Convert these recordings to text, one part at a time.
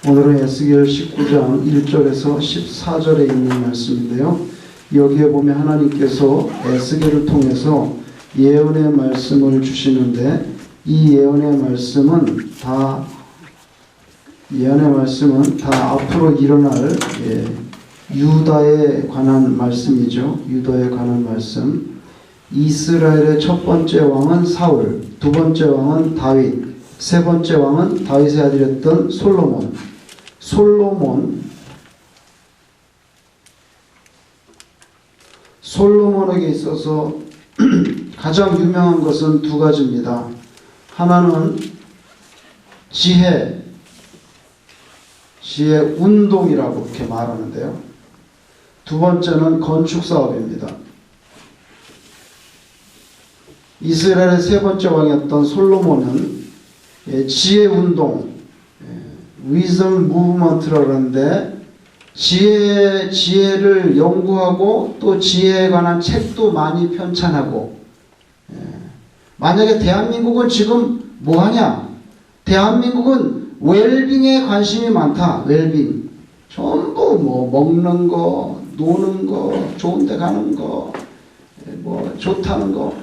오늘은 에스겔 19장 1절에서 14절에 있는 말씀인데요. 여기에 보면 하나님께서 에스겔을 통해서 예언의 말씀을 주시는데 이 예언의 말씀은 다 앞으로 일어날 유다에 관한 말씀이죠. 유다에 관한 말씀. 이스라엘의 첫 번째 왕은 사울, 두 번째 왕은 다윗, 세 번째 왕은 다윗의 아들이었던 솔로몬에게 있어서 가장 유명한 것은 두 가지입니다. 하나는 지혜 운동이라고 이렇게 말하는데요. 두 번째는 건축 사업입니다. 이스라엘의 세 번째 왕이었던 솔로몬은 지혜 운동, wisdom movement라고 하는데 지혜를 연구하고 또 지혜에 관한 책도 많이 편찬하고, 만약에 대한민국은 지금 뭐하냐? 대한민국은 웰빙에 관심이 많다. 웰빙. 전부 뭐 먹는 거, 노는 거, 좋은 데 가는 거, 뭐 좋다는 거,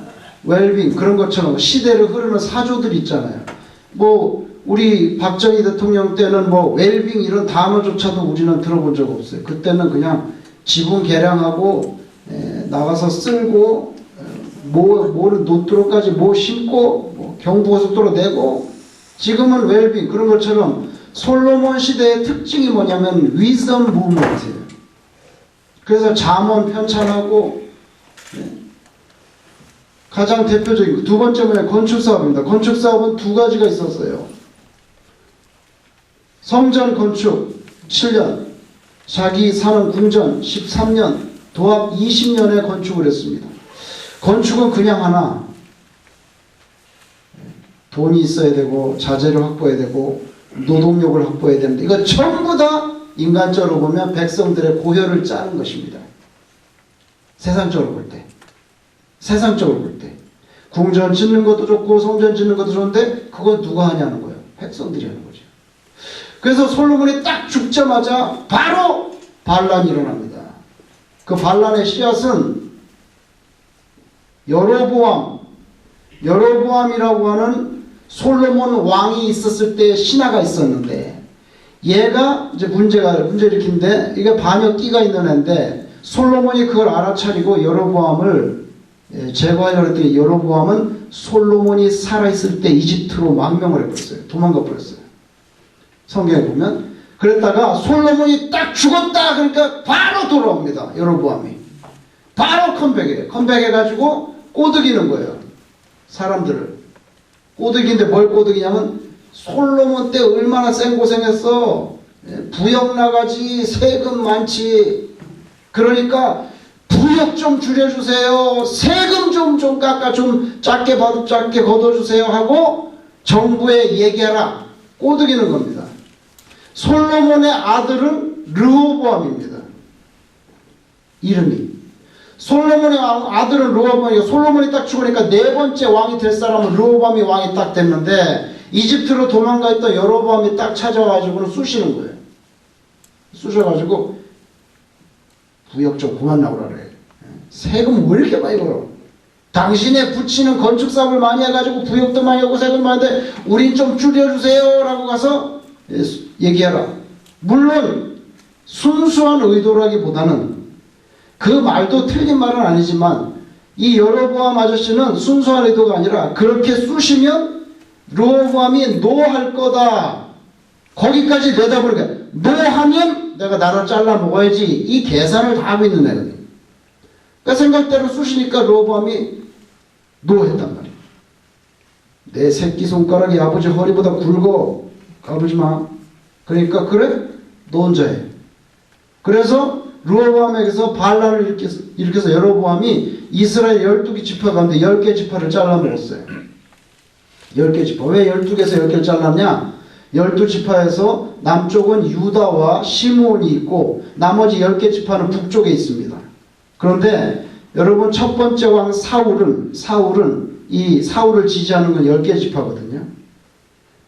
웰빙 그런 것처럼 시대를 흐르는 사조들 있잖아요. 뭐 우리 박정희 대통령 때는 뭐 웰빙 이런 단어조차도 우리는 들어본 적 없어요. 그때는 그냥 지분 개량하고 나가서 쓸고 뭐를 노트로까지 뭐 심고 뭐 경부고속도로 내고, 지금은 웰빙 그런 것처럼 솔로몬 시대의 특징이 뭐냐면 위즈덤 무브먼트예요. 그래서 잠언 편찬하고, 가장 대표적인 두 번째 뭐냐, 건축사업입니다. 건축사업은 두 가지가 있었어요. 성전 건축 7년, 자기 사는 궁전 13년, 도합 20년에 건축을 했습니다. 건축은 그냥 하나, 돈이 있어야 되고 자재를 확보해야 되고 노동력을 확보해야 되는데 이거 전부 다 인간적으로 보면 백성들의 고혈을 짜는 것입니다. 세상적으로 볼 때. 궁전 짓는 것도 좋고 성전 짓는 것도 좋은데 그건 누가 하냐는 거예요. 백성들이 하는 거죠. 그래서 솔로몬이 딱 죽자마자 바로 반란이 일어납니다. 그 반란의 씨앗은 여로보암이라고 하는 솔로몬 왕이 있었을 때 신하가 있었는데, 얘가 이제 문제 일으킨데, 이게 반역기가 있는 애인데 솔로몬이 그걸 알아차리고 여로보암을 제거하려고 했더니 여로보암은 솔로몬이 살아있을 때 이집트로 망명을 해버렸어요. 도망가 버렸어요. 성경에 보면. 그랬다가 솔로몬이 딱 죽었다 그러니까 바로 돌아옵니다. 여로보암이 바로 컴백해요. 컴백해가지고 꼬드기는 거예요. 사람들을 꼬드기인데 뭘 꼬드기냐면, 솔로몬 때 얼마나 생고생했어. 부역 나가지, 세금 많지. 그러니까 부역 좀 줄여주세요. 세금 좀 깎아 좀 작게 걷어주세요 하고 정부에 얘기하라. 꼬드기는 겁니다. 솔로몬의 아들은 르호보암입니다. 이름이. 솔로몬의 아들은 르호보암이고, 솔로몬이 딱 죽으니까 네 번째 왕이 될 사람은 르호보암이 왕이 딱 됐는데, 이집트로 도망가 있던 여로보암이 딱 찾아와가지고는 쑤시는 거예요. 쑤셔가지고 부역 좀 그만 나오라 그래. 세금 왜 이렇게 많이 걸어? 당신의 부친은 건축사업을 많이 해가지고 부역도 많이 하고 세금 많은데 우린 좀 줄여주세요 라고 가서 얘기하라. 물론 순수한 의도라기보다는, 그 말도 틀린 말은 아니지만 이 여로보암 아저씨는 순수한 의도가 아니라, 그렇게 쑤시면 르호보암이 노할 거다. 거기까지 내다보니까 노하면 내가 나라 잘라 먹어야지, 이 계산을 다 하고 있는 애거든요. 그러니까 생각대로 쑤시니까 르호보암이 노했단 말이에요. 내 새끼손가락이 아버지 허리보다 굵어. 까불지 마. 그러니까 그래? 너 혼자 해. 그래서 르호보암에게서 반란을 일으켜서 여로보암이 이스라엘 12개 지파 가운데 10개 지파를 잘라버렸어요. 10개 지파. 왜 12개에서 10개를 잘랐냐? 12지파에서 남쪽은 유다와 시므온이 있고 나머지 10개 지파는 북쪽에 있습니다. 그런데 여러분, 첫 번째 왕 사울을 지지하는 건 10개 지파거든요.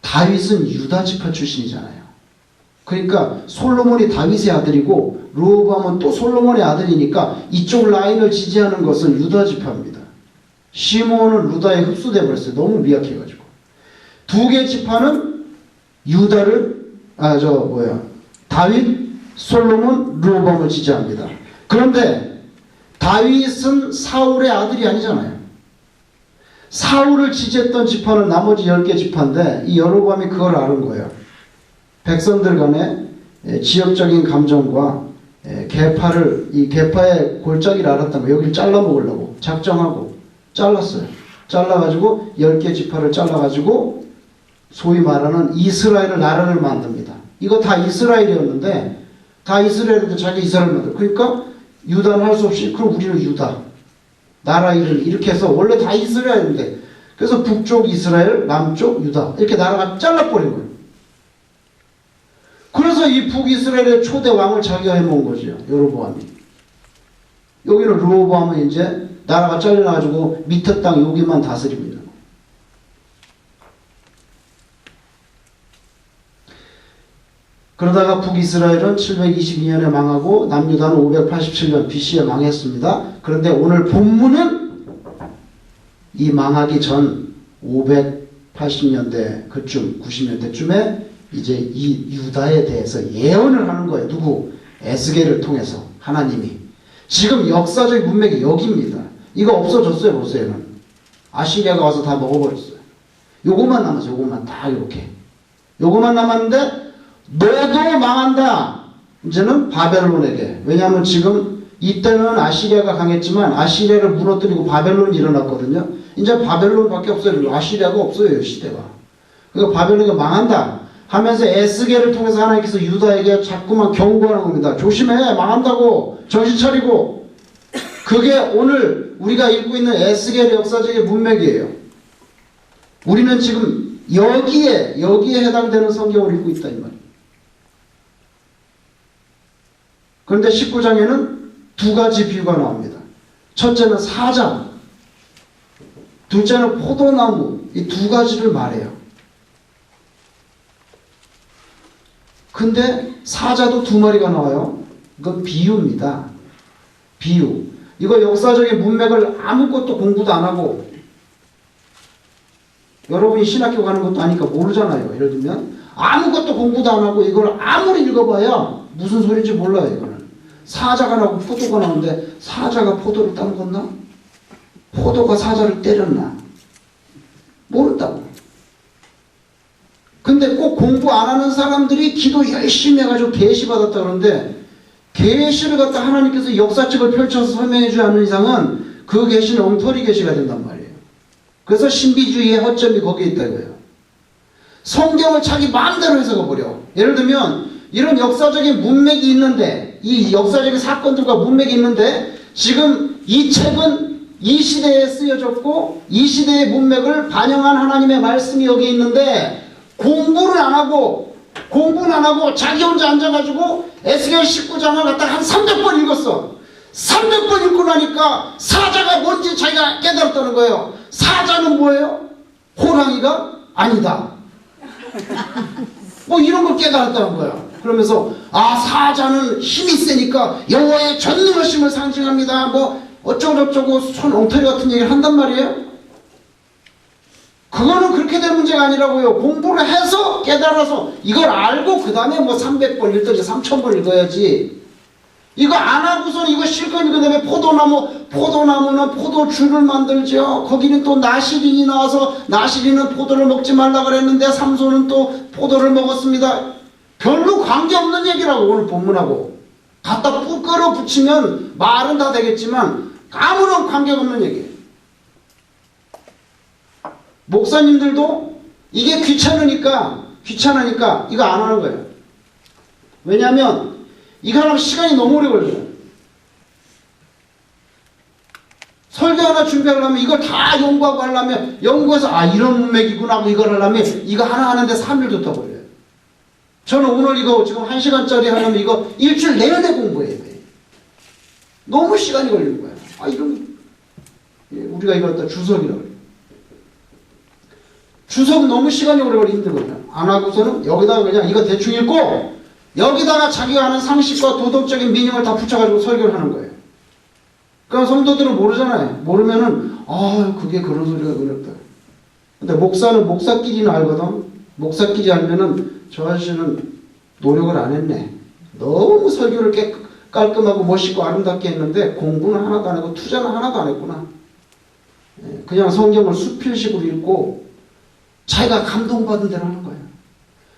다윗은 유다 지파 출신이잖아요. 그러니까 솔로몬이 다윗의 아들이고 르호보암은 또 솔로몬의 아들이니까 이쪽 라인을 지지하는 것은 유다 지파입니다. 시므온은 루다에 흡수돼 버렸어요. 너무 미약해가지고. 두 개 지파는 유다를 다윗, 솔로몬, 르호보암을 지지합니다. 그런데 다윗은 사울의 아들이 아니잖아요. 사울을 지지했던 지파는 나머지 10개 지파인데 이 여로보암이 그걸 아는 거예요. 백성들 간의 지역적인 감정과 이 계파의 골짜기를 알았던 거예요. 여기를 잘라먹으려고 작정하고 잘랐어요. 잘라가지고 10개 지파를 잘라가지고 소위 말하는 이스라엘을 나라를 만듭니다. 이거 다 이스라엘이었는데 다 이스라엘인데 자기 이스라엘 만들어. 그러니까 유다는 할 수 없이 그럼 우리는 유다. 나라 이름 이렇게 해서 원래 다 이스라엘인데 그래서 북쪽 이스라엘, 남쪽 유다 이렇게 나라가 잘라버린 거예요. 그래서 이 북이스라엘의 초대 왕을 자기가 해먹은 거죠. 여로보암이. 여기는 르호보암은 이제 나라가 잘려나가지고 밑에 땅 여기만 다스립니다. 그러다가 북이스라엘은 722년에 망하고 남유다는 587년 BC에 망했습니다. 그런데 오늘 본문은 이 망하기 전 580년대 그쯤 90년대쯤에 이제 이 유다에 대해서 예언을 하는 거예요. 누구? 에스겔을 통해서 하나님이. 지금 역사적 문맥이 여기입니다. 이거 없어졌어요. 모세는. 아시리아가 와서 다 먹어버렸어요. 요것만 남았어요. 요것만 딱 이렇게. 요것만 남았는데 너도 망한다. 이제는 바벨론에게. 왜냐하면 지금 이때는 아시리아가 강했지만 아시리아를 무너뜨리고 바벨론이 일어났거든요. 이제 바벨론밖에 없어요. 아시리아가 없어요. 시대가. 그러니까 바벨론이 망한다 하면서 에스겔을 통해서 하나님께서 유다에게 자꾸만 경고하는 겁니다. 조심해. 망한다고. 정신 차리고. 그게 오늘 우리가 읽고 있는 에스겔의 역사적인 문맥이에요. 우리는 지금 여기에 해당되는 성경을 읽고 있다 이 말이에요. 그런데 19장에는 두 가지 비유가 나옵니다. 첫째는 사자, 둘째는 포도나무. 이 두 가지를 말해요. 근데 사자도 두 마리가 나와요. 이건 비유입니다. 비유. 이거 역사적인 문맥을 아무것도 공부도 안 하고 여러분이 신학교 가는 것도 아니까 모르잖아요. 예를 들면 아무것도 공부도 안 하고 이걸 아무리 읽어봐야 무슨 소리인지 몰라요. 이거는. 사자가 나오고 포도가 나오는데 사자가 포도를 따먹었나? 포도가 사자를 때렸나? 모른다고. 근데 꼭 공부 안 하는 사람들이 기도 열심히 해가지고 계시 받았다 그러는데 계시를 갖다 하나님께서 역사책을 펼쳐서 설명해 주지 않는 이상은 그 계시는 엉터리 계시가 된단 말이에요. 그래서 신비주의의 허점이 거기에 있다 이거예요. 성경을 자기 마음대로 해석해버려. 예를 들면 이런 역사적인 문맥이 있는데 이 역사적인 사건들과 문맥이 있는데 지금 이 책은 이 시대에 쓰여졌고 이 시대의 문맥을 반영한 하나님의 말씀이 여기 있는데 공부는 안 하고 자기 혼자 앉아가지고 에스겔 19장을 갖다 한 300번 읽었어. 300번 읽고 나니까 사자가 뭔지 자기가 깨달았다는 거예요. 사자는 뭐예요? 호랑이가 아니다. 뭐 이런 걸 깨달았다는 거야. 그러면서 사자는 힘이 세니까 여호와의 전능하심을 상징합니다. 뭐 어쩌고저쩌고 손 엉터리 같은 얘기를 한단 말이에요. 그거는 그렇게 될 문제가 아니라고요. 공부를 해서 깨달아서 이걸 알고 그 다음에 뭐 300번 읽든지 3000번 읽어야지. 이거 안 하고선 이거 실컷 읽은 다음에 포도나무는 포도주를 만들죠. 거기는 또 나시린이 나와서 나시린은 포도를 먹지 말라 그랬는데 삼손은 또 포도를 먹었습니다. 별로 관계없는 얘기라고 오늘 본문하고. 갖다 끌어붙이면 말은 다 되겠지만 아무런 관계가 없는 얘기예요. 목사님들도 이게 귀찮으니까 이거 안 하는 거예요. 왜냐하면 이거 하려면 시간이 너무 오래 걸려요. 설교 하나 준비하려면 이걸 다 연구하고 하려면 연구해서 이런 문맥이구나 하고 이걸 하려면 이거 하나 하는데 3일도 더 걸려요. 저는 오늘 이거 지금 1시간짜리 하려면 이거 일주일 내내 공부해야 돼. 너무 시간이 걸리는 거야. 우리가 이거 갖다 주석이라고 그래요. 주석은 너무 시간이 오래 걸리기 힘들거든요. 안 하고서는 여기다가 그냥 이거 대충 읽고 여기다가 자기가 아는 상식과 도덕적인 미닝을 다 붙여가지고 설교를 하는 거예요. 그럼 성도들은 모르잖아요. 모르면은 그게 그런 소리가 그랬다. 근데 목사는 목사끼리는 알거든. 목사끼리 알면은 저 아저씨는 노력을 안 했네. 너무 설교를 깔끔하고 멋있고 아름답게 했는데 공부는 하나도 안 하고 투자는 하나도 안 했구나. 그냥 성경을 수필식으로 읽고 자기가 감동받은 대로 하는 거예요.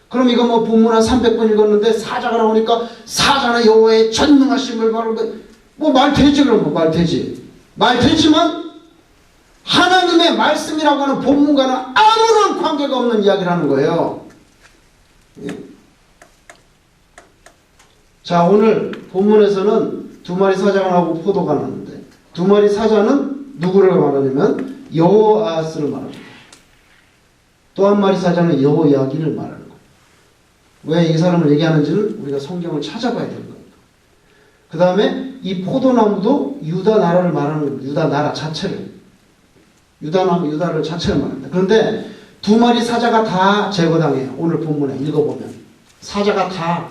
그럼 이거 뭐 본문 한 300번 읽었는데 사자가 나오니까 사자나 여호와의 전능하심을 말하는 뭐 말 되지. 그럼 뭐 말 되지. 말 되지만 하나님의 말씀이라고 하는 본문과는 아무런 관계가 없는 이야기를 하는 거예요. 자, 오늘 본문에서는 두 마리 사자가 나오고 포도가 나오는데 두 마리 사자는 누구를 말하냐면 여호아스를 말합니다. 또 한 마리 사자는 여호야긴을 말하는 거예요. 왜 이 사람을 얘기하는지는 우리가 성경을 찾아봐야 되는 겁니다. 그 다음에 이 포도나무도 유다 나라를 말하는 겁니다. 유다 나라 자체를. 유다를 자체를 말합니다. 그런데 두 마리 사자가 다 제거당해요. 오늘 본문에 읽어보면. 사자가 다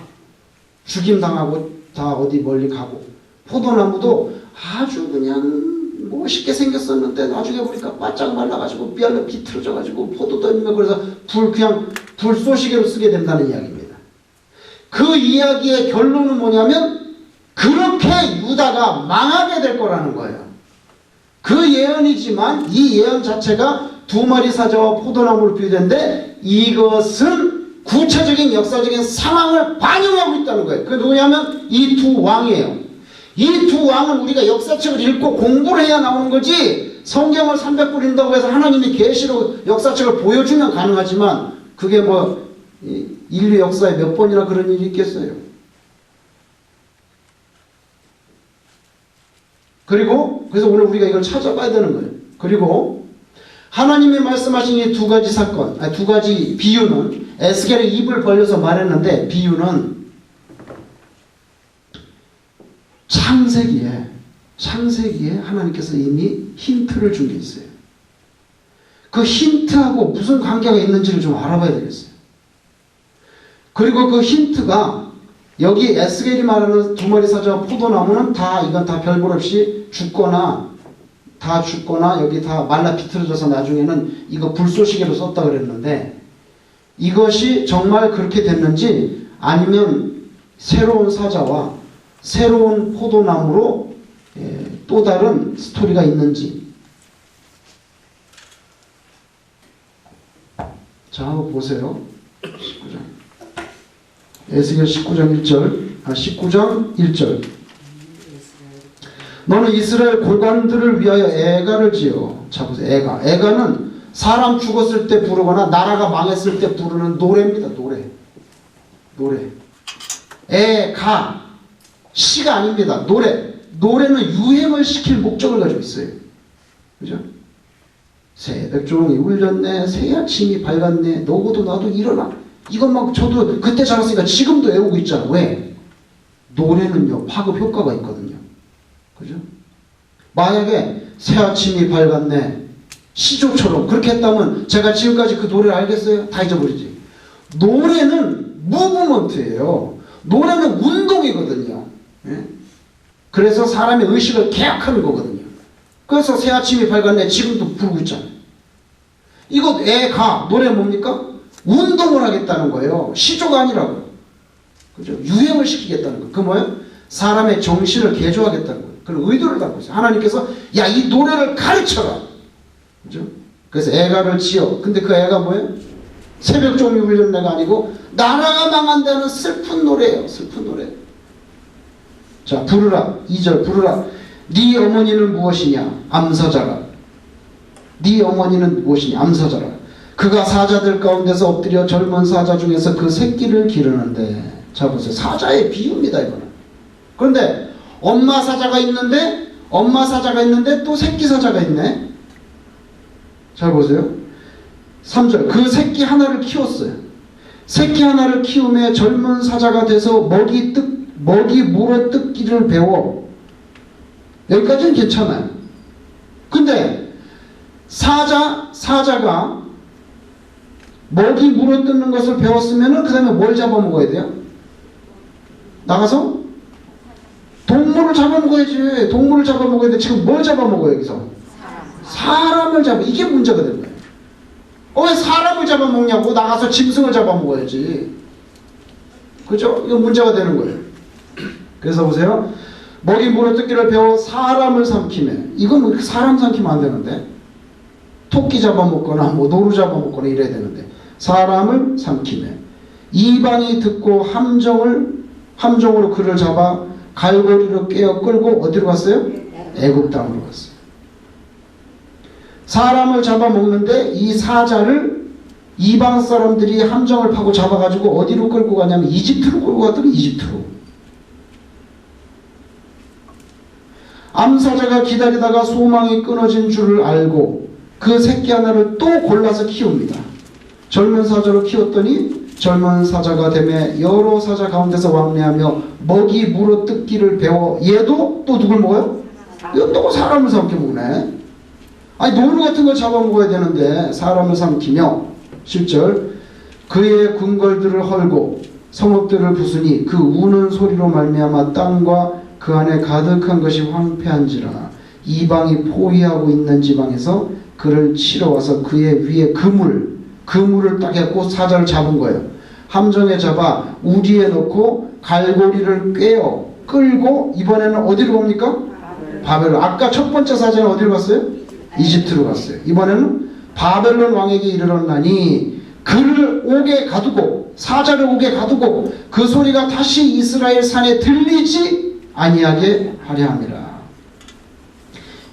죽임당하고 다 어디 멀리 가고. 포도나무도 아주 그냥 멋있게 생겼었는데 나중에 보니까 바짝 말라가지고 뼈가 비틀어져가지고 포도도 있는 그래서 불쏘시개로 쓰게 된다는 이야기입니다. 그 이야기의 결론은 뭐냐면 그렇게 유다가 망하게 될 거라는 거예요. 그 예언이지만 이 예언 자체가 두 마리 사자와 포도나무를 비유했는데 이것은 구체적인 역사적인 상황을 반영하고 있다는 거예요. 그 누구냐면 이 두 왕이에요. 이 두 왕은 우리가 역사책을 읽고 공부를 해야 나오는 거지 성경을 300권 읽는다고 해서 하나님이 계시로 역사책을 보여주면 가능하지만 그게 뭐 인류 역사에 몇 번이나 그런 일이 있겠어요. 그래서 오늘 우리가 이걸 찾아봐야 되는 거예요. 그리고 하나님이 말씀하신 이 두 가지 사건, 두 가지 비유는 에스겔의 입을 벌려서 말했는데 비유는 창세기에 하나님께서 이미 힌트를 준 게 있어요. 그 힌트하고 무슨 관계가 있는지를 좀 알아봐야 되겠어요. 그리고 그 힌트가 여기 에스겔이 말하는 두 마리 사자와 포도나무는 이건 다 별볼 없이 죽거나 여기 다 말라 비틀어져서 나중에는 이거 불쏘시개로 썼다 그랬는데 이것이 정말 그렇게 됐는지 아니면 새로운 사자와 새로운 포도나무로 또 다른 스토리가 있는지. 자, 한번 보세요. 19장. 에스겔 19장 1절. 너는 이스라엘 골관들을 위하여 애가를 지어. 자, 보세요. 애가는 사람 죽었을 때 부르거나 나라가 망했을 때 부르는 노래입니다. 노래. 애가. 시가 아닙니다. 노래는 유행을 시킬 목적을 가지고 있어요. 그죠? 새벽종이 울렸네. 새아침이 밝았네. 너고도 나도 일어나. 이것만 저도 그때 자랐으니까 지금도 외우고 있잖아. 왜? 노래는요, 파급 효과가 있거든요. 그죠? 만약에 새아침이 밝았네. 시조처럼 그렇게 했다면 제가 지금까지 그 노래를 알겠어요? 다 잊어버리지. 노래는 무브먼트예요. 노래는 운동이거든요. 예? 그래서 사람의 의식을 개혁하는 거거든요. 그래서 새아침이 밝았네. 지금도 부르고 있잖아요. 이거 애가 노래 뭡니까? 운동을 하겠다는 거예요. 시조가 아니라고. 그죠? 유행을 시키겠다는 거. 그 뭐예요? 사람의 정신을 개조하겠다는 거예요. 그런 의도를 갖고 있어요. 하나님께서 야, 이 노래를 가르쳐라. 그죠? 그래서 애가를 지어. 근데 그 애가 뭐예요? 새벽 종이 울리는 애가 아니고 나라가 망한다는 슬픈 노래예요. 슬픈 노래. 자, 부르라. 2절 부르라. 네 어머니는 무엇이냐? 암사자라. 네 어머니는 무엇이냐? 암사자라. 그가 사자들 가운데서 엎드려 젊은 사자 중에서 그 새끼를 기르는데. 자, 보세요. 사자의 비유입니다, 이거는. 그런데 엄마 사자가 있는데 또 새끼 사자가 있네. 잘 보세요. 3절 그 새끼 하나를 키웠어요. 새끼 하나를 키우며 젊은 사자가 돼서 먹이 물어 뜯기를 배워. 여기까지는 괜찮아요. 근데 사자가 먹이 물어 뜯는 것을 배웠으면 그 다음에 뭘 잡아먹어야 돼요? 나가서 동물을 잡아먹어야지. 동물을 잡아먹어야 돼. 지금 뭘 잡아먹어요 여기서? 사람을 잡아. 이게 문제가 되는 거예요. 왜 사람을 잡아먹냐고. 나가서 짐승을 잡아먹어야지. 그죠? 이거 문제가 되는 거예요. 그래서 보세요. 먹이 물어뜯기를 배워 사람을 삼키네. 이건 사람 삼키면 안 되는데. 토끼 잡아먹거나 뭐 노루 잡아먹거나 이래야 되는데. 사람을 삼키네. 이방이 듣고 함정으로 그를 잡아 갈고리로 꿰어 끌고 어디로 갔어요? 애굽 땅으로 갔어요. 사람을 잡아먹는데 이 사자를 이방 사람들이 함정을 파고 잡아가지고 어디로 끌고 가냐면 이집트로 끌고 갔더니 이집트로. 암사자가 기다리다가 소망이 끊어진 줄을 알고 그 새끼 하나를 또 골라서 키웁니다. 젊은 사자로 키웠더니 젊은 사자가 되매 여러 사자 가운데서 왕래하며 먹이 물어뜯기를 배워 얘도 또 누굴 먹어요? 이거 또 사람을 삼켜 먹네. 아니 노루 같은 걸 잡아먹어야 되는데 사람을 삼키며 7절 그의 궁궐들을 헐고 성읍들을 부수니 그 우는 소리로 말미암아 땅과 그 안에 가득한 것이 황폐한지라 이방이 포위하고 있는 지방에서 그를 치러 와서 그의 위에 그물을 딱 해갖고 사자를 잡은 거예요. 함정에 잡아 우리에 넣고 갈고리를 꿰어 끌고 이번에는 어디로 갑니까? 바벨론. 아까 첫 번째 사자는 어디로 갔어요? 이집트로 갔어요. 이번에는 바벨론 왕에게 이르렀나니 그를 옥에 가두고 사자를 옥에 가두고 그 소리가 다시 이스라엘 산에 들리지 아니하게 하려 함이라.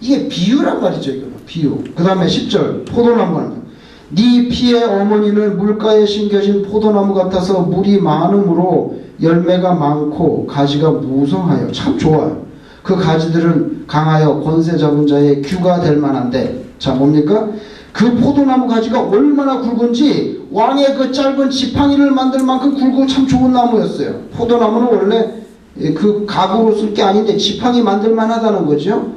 이게 비유란 말이죠. 이거는 비유. 그 다음에 10절 포도나무는 네 피의 어머니는 물가에 심겨진 포도나무 같아서 물이 많음으로 열매가 많고 가지가 무성하여 참 좋아요. 그 가지들은 강하여 권세 잡은 자의 규가 될 만한데 자 뭡니까? 그 포도나무 가지가 얼마나 굵은지 왕의 그 짧은 지팡이를 만들 만큼 굵고 참 좋은 나무였어요. 포도나무는 원래 그 가구로 쓸 게 아닌데 지팡이 만들 만하다는 거죠.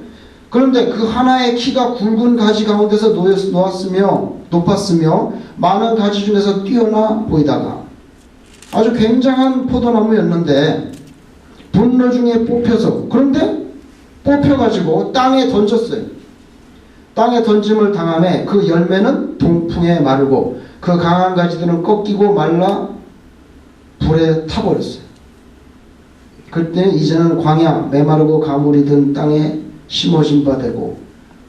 그런데 그 하나의 키가 굵은 가지 가운데서 높았으며 많은 가지 중에서 뛰어나 보이다가 아주 굉장한 포도나무였는데 분노 중에 뽑혀서 그런데 뽑혀가지고 땅에 던졌어요. 땅에 던짐을 당함에 그 열매는 동풍에 마르고 그 강한 가지들은 꺾이고 말라 불에 타버렸어요. 그때 이제는 광야 메마르고 가물이 든 땅에 심어진 바 되고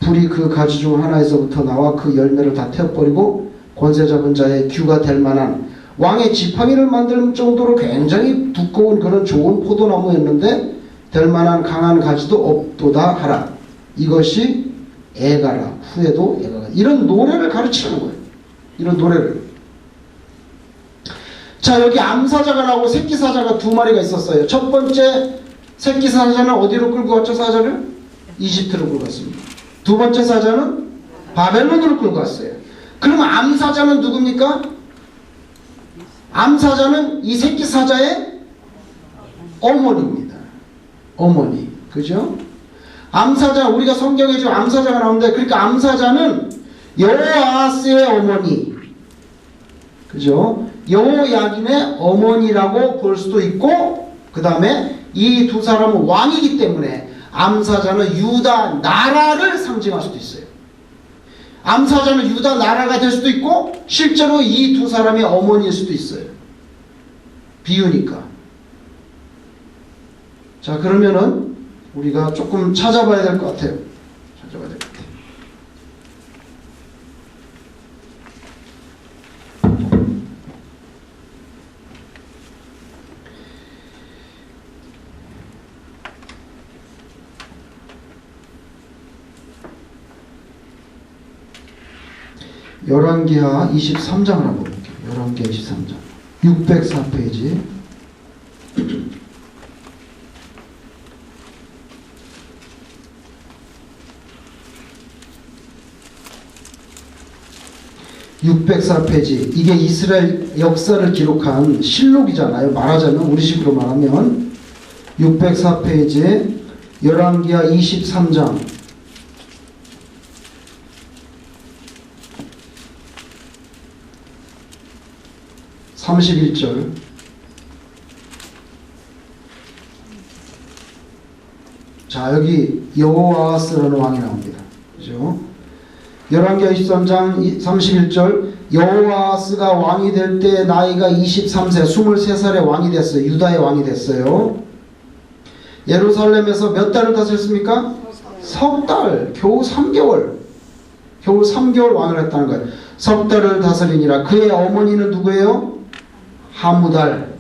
불이 그 가지 중 하나에서부터 나와 그 열매를 다 태워버리고 권세 잡은 자의 규가 될 만한 왕의 지팡이를 만들 정도로 굉장히 두꺼운 그런 좋은 포도나무였는데 될 만한 강한 가지도 없도다 하라. 이것이 애가라. 후에도 애가라. 이런 노래를 가르치는 거예요. 이런 노래를. 자 여기 암사자가 나오고 새끼사자가 두 마리가 있었어요. 첫 번째 새끼사자는 어디로 끌고 갔죠? 사자를? 이집트로 끌고 갔습니다. 두 번째 사자는 바벨론으로 끌고 갔어요. 그러면 암사자는 누굽니까? 암사자는 이 새끼사자의 어머니입니다. 어머니. 그죠? 암사자, 우리가 성경에 지금 암사자가 나오는데, 그러니까 암사자는 여호아스의 어머니. 그죠? 여호야김의 어머니라고 볼 수도 있고, 그 다음에 이 두 사람은 왕이기 때문에 암사자는 유다 나라를 상징할 수도 있어요. 암사자는 유다 나라가 될 수도 있고, 실제로 이 두 사람의 어머니일 수도 있어요. 비유니까. 자, 그러면은 우리가 조금 찾아봐야 될 것 같아요. 찾아봐야 될 것 같아요. 열왕기하 23장을 한번 볼게요. 열왕기하 23장 604페이지. (604페이지) 이게 이스라엘 역사를 기록한 실록이잖아요. 말하자면 우리식으로 말하면 604페이지에 열왕기하 23장 31절 자, 여기 여호아스라는 왕이 나옵니다. 그죠? 열왕기하 23장 31절 여호아스가 왕이 될 때 나이가 23세 23살에 왕이 됐어요. 유다의 왕이 됐어요. 예루살렘에서 몇 달을 다스렸습니까? 석 달, 겨우 3개월. 겨우 3개월 왕을 했다는 거예요. 석 달을 다스리니라. 그의 어머니는 누구예요? 하무달.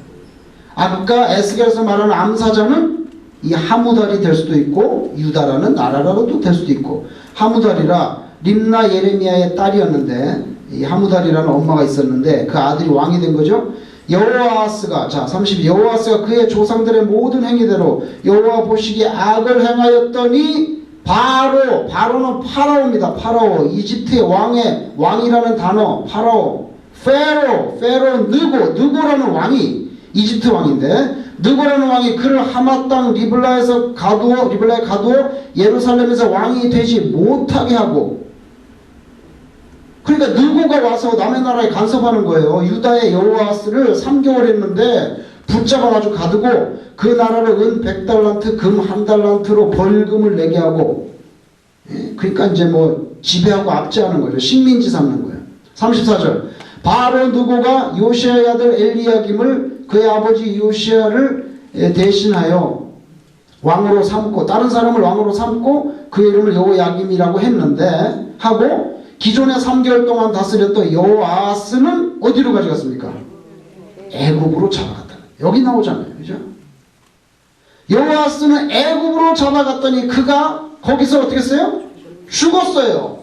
아까 에스겔에서 말하는 암사자는 이 하무달이 될 수도 있고 유다라는 나라라도 될 수도 있고, 하무달이라 림나 예레미야의 딸이었는데, 이 하무달이라는 엄마가 있었는데 그 아들이 왕이 된 거죠. 여호아스가, 자 30, 여호아스가 그의 조상들의 모든 행위대로 여호와 보시기에 악을 행하였더니 바로는 파라오입니다. 파라오, 이집트의 왕이라는 단어, 파라오, 페로 느고라는 왕이 이집트 왕인데, 느고라는 왕이 그를 하마 땅 리블라에 가두어 예루살렘에서 왕이 되지 못하게 하고, 그러니까 느고가 와서 남의 나라에 간섭하는 거예요. 유다의 여호아스를 3개월 했는데 붙잡아가지고 가두고 그 나라를 은 100달란트 금 1달란트로 벌금을 내게 하고, 그러니까 이제 뭐 지배하고 압제하는 거죠. 식민지 삼는 거예요. 34절 바로 느고가 요시아의 아들 엘리야김을 그의 아버지 요시아를 대신하여 왕으로 삼고, 다른 사람을 왕으로 삼고 그 이름을 여호야김이라고 했는데 하고, 기존에 3개월 동안 다스렸던 여호아스는 어디로 가져갔습니까? 애굽으로 잡아갔다. 여기 나오잖아요. 그죠? 여호아스는 애굽으로 잡아갔더니 그가 거기서 어떻게 했어요? 죽었어요.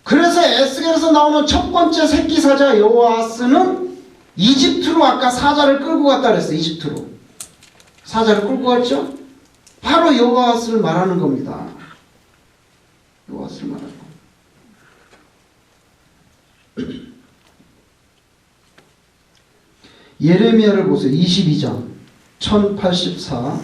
그래서 에스겔에서 나오는 첫 번째 새끼 사자 여호아스는 이집트로, 아까 사자를 끌고 갔다 그랬어요. 이집트로 사자를 끌고 갔죠? 바로 여호아스를 말하는 겁니다. 여호아스를 말하는 겁니다. 예레미야를 보세요. 22장 1084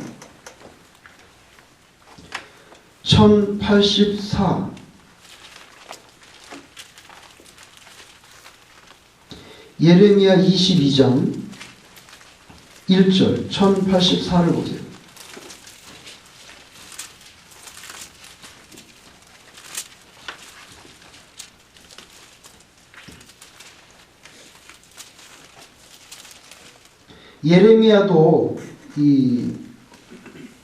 예레미야 22장 1절 1084를 보세요. 예레미야도 이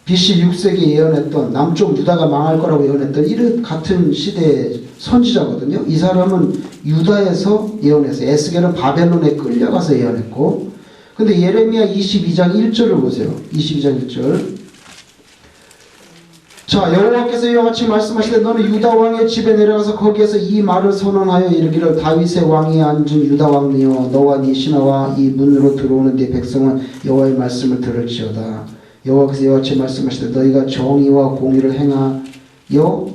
BC 6세기에 예언했던, 남쪽 유다가 망할 거라고 예언했던 이런 같은 시대의 선지자거든요. 이 사람은 유다에서 예언했어요. 에스겔은 바벨론에 끌려가서 예언했고, 근데 예레미야 22장 1절을 보세요. 22장 1절. 자, 여호와께서 이와 같이 말씀하시되 너는 유다 왕의 집에 내려가서 거기에서 이 말을 선언하여 이르기를 다윗의 왕이 앉은 유다 왕이여, 너와 네 신하와 이 문으로 들어오는 네 백성은 여호와의 말씀을 들을지어다. 여호와께서 이와 같이 말씀하시되 너희가 정의와 공의를 행하여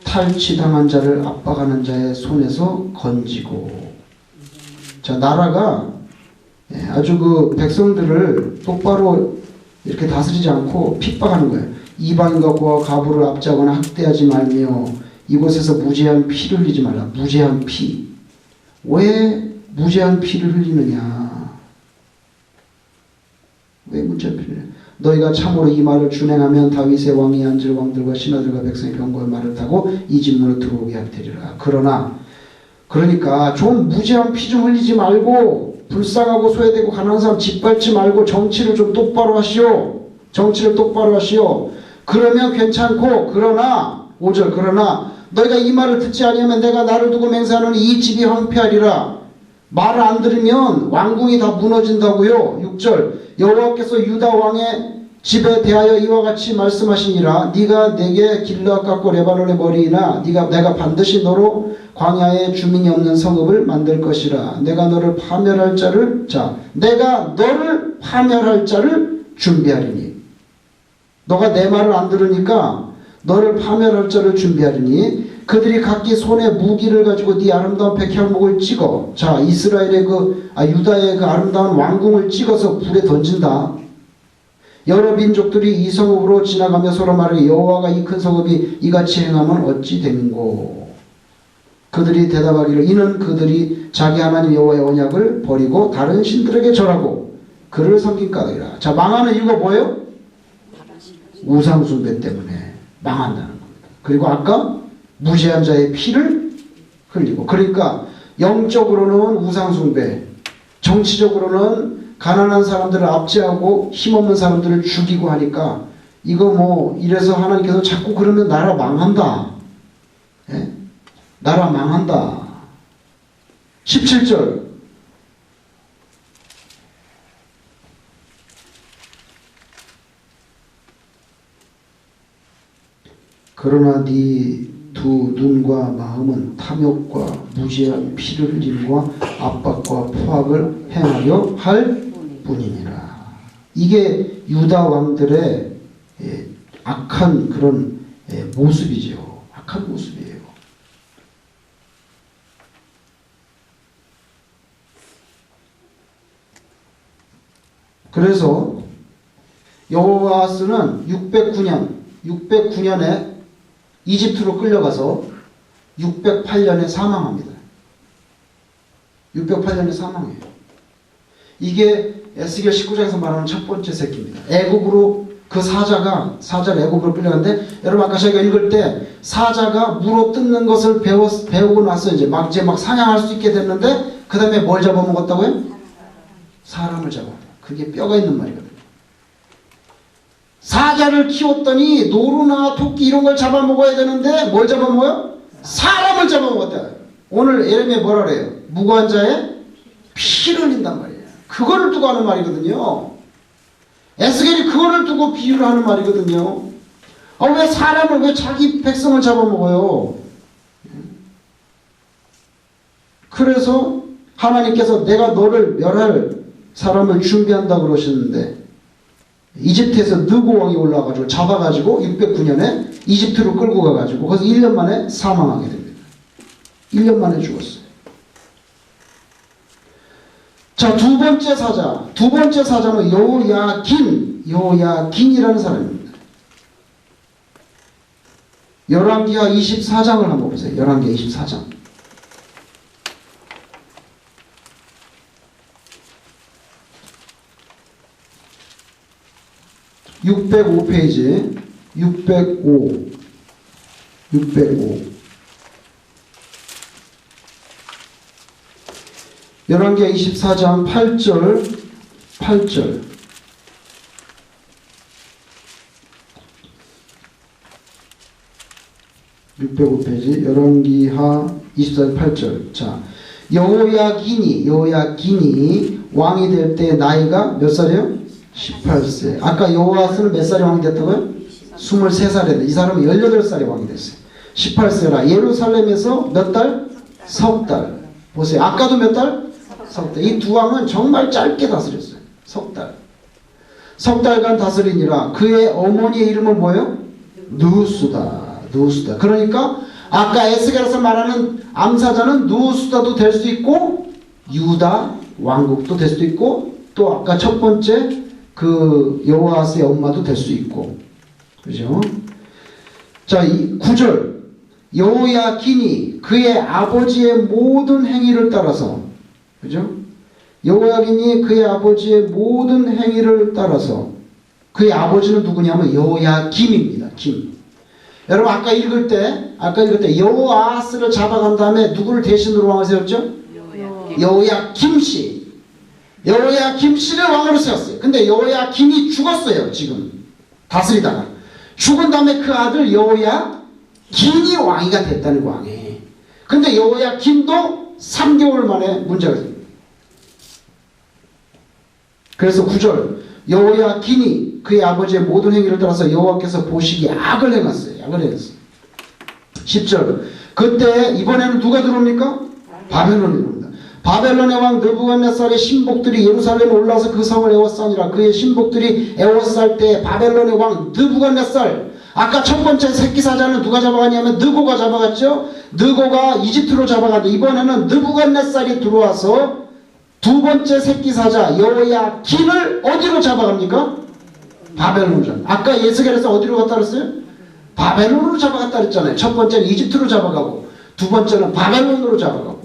탈취당한 자를 압박하는 자의 손에서 건지고. 자, 나라가 아주 그 백성들을 똑바로 이렇게 다스리지 않고 핍박하는 거예요. 이방인과 고아 가부를 압제하거나 학대하지 말며 이곳에서 무제한 피를 흘리지 말라. 무제한 피. 왜 무제한 피를 흘리느냐? 왜 무제한 피를 흘리느냐? 너희가 참으로 이 말을 준행하면 다윗의 왕이 앉을 왕들과 신하들과 백성의 병거의 말을 타고 이 집문으로 들어오게 할 테리라. 그러니까 좀 무제한 피 좀 흘리지 말고, 불쌍하고 소외되고 가난한 사람 짓밟지 말고 정치를 좀 똑바로 하시오. 정치를 똑바로 하시오. 그러면 괜찮고, 그러나 5절 그러나 너희가 이 말을 듣지 아니하면 내가 나를 두고 맹세하노니 이 집이 황폐하리라. 말을 안 들으면 왕궁이 다 무너진다고요. 6절 여호와께서 유다 왕의 집에 대하여 이와 같이 말씀하시니라. 네가 내게 길르앗 같고 레바논의 머리이나 내가 반드시 너로 광야에 주민이 없는 성읍을 만들 것이라. 내가 너를 파멸할 자를 준비하리니. 너가 내 말을 안 들으니까 너를 파멸할 자를 준비하리니 그들이 각기 손에 무기를 가지고 네 아름다운 백향목을 찍어. 자, 이스라엘의 유다의 그 아름다운 왕궁을 찍어서 불에 던진다. 여러 민족들이 이 성읍으로 지나가며 서로 말하기 여호와가 이 큰 성읍이 이같이 행하면 어찌 된고. 그들이 대답하기를 이는 그들이 자기 하나님 여호와의 언약을 버리고 다른 신들에게 절하고 그를 섬긴 까닭이라. 자, 망하는 이유가 뭐예요? 우상숭배 때문에 망한다는 겁니다. 그리고 아까 무죄한 자의 피를 흘리고, 그러니까 영적으로는 우상숭배, 정치적으로는 가난한 사람들을 압제하고 힘없는 사람들을 죽이고 하니까 이거 뭐 이래서 하나님께서 자꾸 그러면 나라 망한다. 예? 나라 망한다. 17절 그러나 네 두 눈과 마음은 탐욕과 무지한 피를 흘림과 압박과 포악을 행하려 할 뿐이니라. 이게 유다 왕들의 악한 그런 모습이죠. 악한 모습이에요. 그래서 여호아스는 609년에 이집트로 끌려가서 608년에 사망합니다. 608년에 사망해요. 이게 에스겔 19장에서 말하는 첫 번째 새끼입니다. 애국으로 그 사자가 애국으로 끌려갔는데, 여러분 아까 저희가 읽을 때 사자가 물어 뜯는 것을 배우고 나서 이제 막 사냥할 수 있게 됐는데, 그 다음에 뭘 잡아먹었다고요? 사람을 잡아먹어요. 그게 뼈가 있는 말이거든요. 사자를 키웠더니 노루나 토끼 이런 걸 잡아먹어야 되는데 뭘 잡아먹어요? 사람을 잡아먹었다. 오늘 예레미야 뭐라 그래요? 무고한 자의 피를 흘린단 말이에요. 그거를 두고 하는 말이거든요. 에스겔이 그거를 두고 비유를 하는 말이거든요. 왜 사람을, 왜 자기 백성을 잡아먹어요? 그래서 하나님께서 내가 너를 멸할 사람을 준비한다고 그러셨는데, 이집트에서 느고 왕이 올라와가지고 잡아가지고 609년에 이집트로 끌고 가가지고 거기서 1년 만에 사망하게 됩니다. 1년 만에 죽었어요. 자, 두 번째 사자는 여호야긴이라는 사람입니다. 열왕기하 24장을 한번 보세요. 열왕기하 24장. 605페이지 605 열왕기하 24장 8절 605페이지 열왕기하 24장 8절. 자, 여호야긴이 왕이 될 때 나이가 몇 살이에요? 18세. 아까 여호아스는 몇 살에 왕이 됐다고요? 23살에. 이 사람은 18살에 왕이 됐어요. 18세라. 예루살렘에서 몇 달? 석 달. 보세요. 아까도 몇 달? 석 달. 이 두 왕은 정말 짧게 다스렸어요. 석 달. 석 달간 다스리니라. 그의 어머니의 이름은 뭐예요? 누수다. 그러니까 아까 에스겔에서 말하는 암사자는 누수다도 될 수 있고 유다 왕국도 될 수도 있고, 또 아까 첫 번째 그 여호아스의 엄마도 될 수 있고, 그죠? 자, 이 9절 여호야긴이 그의 아버지의 모든 행위를 따라서, 그죠? 여호야긴이 그의 아버지의 모든 행위를 따라서, 그의 아버지는 누구냐면 여호야김입니다. 김. 여러분 아까 읽을 때 여호아스를 잡아간 다음에 누구를 대신으로 왕을 세웠죠? 여호야김씨. 여호야김씨를 왕으로 세웠어요. 근데 여호야김이 죽었어요. 지금 다스리다가 죽은 다음에 그 아들 여호야긴이 왕이가 됐다는 왕이. 근데 여호야김도 3개월 만에 문제가 생깁니다. 그래서 9절 여호야긴이 그의 아버지의 모든 행위를 따라서 여호와께서 보시기에 악을 행했어요. 10절 그때 이번에는 누가 들어옵니까? 바벨론이 들어옵니다. 바벨론의 왕 느부갓네살의 신복들이 예루살렘에 올라와서 그 성을 에워싸니라. 그의 신복들이 에워쌀 때 바벨론의 왕 느부갓네살, 아까 첫 번째 새끼 사자는 누가 잡아갔냐면 느고가 잡아갔죠. 느고가 이집트로 잡아갔는데 이번에는 느부갓네살이 들어와서 두 번째 새끼 사자 여호야긴을 어디로 잡아갑니까? 바벨론으로 잡아갑니다. 아까 에스겔에서 어디로 갔다 그랬어요? 바벨론으로 잡아갔다 그랬잖아요. 첫 번째는 이집트로 잡아가고 두 번째는 바벨론으로 잡아가고.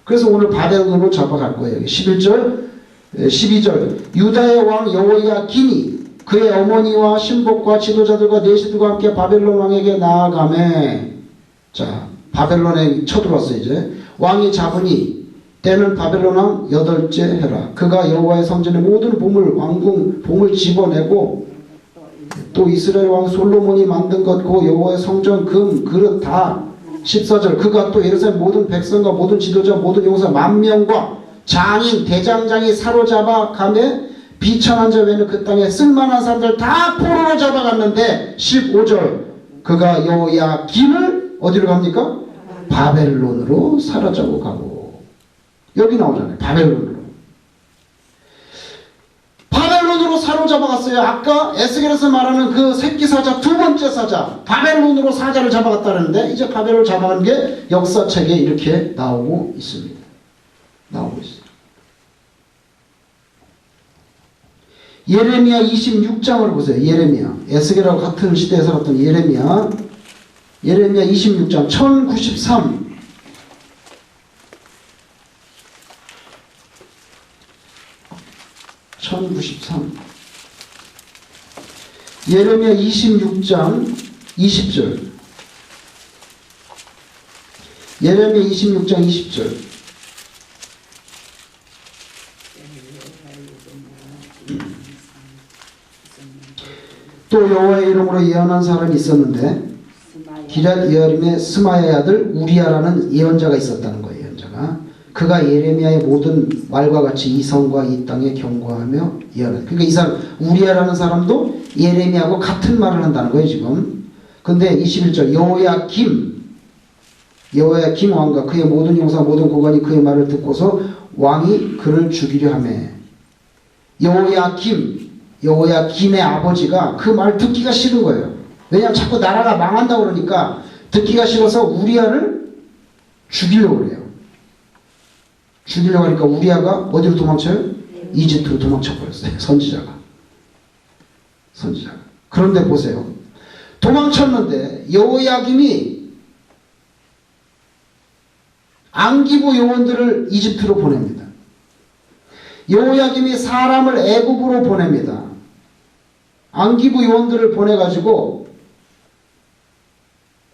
그래서 오늘 바벨론으로 잡아갈 거예요. 11절 12절 유다의 왕 여호야긴이 그의 어머니와 신복과 지도자들과 내시들과 함께 바벨론 왕에게 나아가매. 자, 바벨론에 쳐들어왔어. 이제 왕이 잡으니 때는 바벨론 왕 8째 해라. 그가 여호와의 성전의 모든 보물 왕궁 봉을 집어내고 또 이스라엘 왕 솔로몬이 만든 것 고 여호와의 성전 금 그릇 다 14절 그가 또 예루살렘 모든 백성과 모든 지도자 모든 용사 10,000명과 장인 대장장이 사로잡아 가매 비천한 자 외에는 그 땅에 쓸만한 사람들 다 포로로 잡아갔는데 15절 그가 여호야김을 어디로 갑니까? 바벨론으로 사로잡고 가고. 여기 나오잖아요. 바벨론으로 사로잡아갔어요. 아까 에스겔에서 말하는 그 새끼 사자 두 번째 사자 바벨론으로 사자를 잡아갔다는데 이제 바벨론을 잡아간 게 역사책에 이렇게 나오고 있습니다. 나오고 있어요. 예레미야 26장을 보세요. 예레미야 에스겔하고 같은 시대에 살았던 예레미야 26장 1093 예레미야 26장 20절 예레미야 26장 20절 또 여호와의 이름으로 예언한 사람이 있었는데 기럇 여아림의 스마야의 아들 우리야라는 예언자가 있었다는 거예요. 예언자가 그가 예레미야의 모든 말과 같이 이 성과 이 땅에 경고하며 예언한. 그러니까 이 사람 우리야라는 사람도 예레미야하고 같은 말을 한다는 거예요 지금. 근데 21절 여호야김 왕과 그의 모든 용사 모든 고관이 그의 말을 듣고서 왕이 그를 죽이려 하며 여호야김의 아버지가 그 말 듣기가 싫은 거예요. 왜냐하면 자꾸 나라가 망한다고 그러니까 듣기가 싫어서 우리야를 죽이려고 그래요. 죽이려고 하니까 우리야가 어디로 도망쳐요? 이집트로 도망쳐버렸어요. 선지자가. 그런데 보세요. 도망쳤는데 여호야김이 안기부 요원들을 이집트로 보냅니다. 여호야김이 사람을 애굽으로 보냅니다. 안기부 요원들을 보내가지고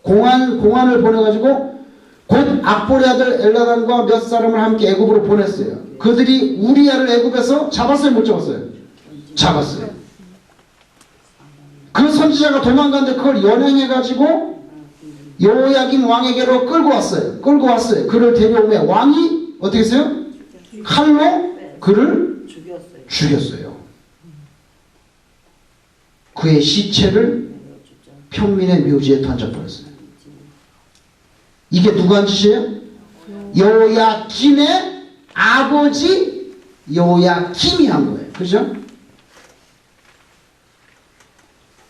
공안을 보내가지고 곧 악보리 아들 엘라단과 몇 사람을 함께 애굽으로 보냈어요. 그들이 우리야를 애굽에서 잡았어요? 못 잡았어요? 잡았어요. 그 선지자가 도망갔는데 그걸 연행해가지고 여호야김 왕에게로 끌고 왔어요. 그를 데려오며 왕이 어떻게 했어요? 칼로 그를 죽였어요. 그의 시체를 평민의 묘지에 던져버렸어요. 이게 누가 한 짓이에요? 여호야김의 아버지 여호야김이 한 거예요. 그죠?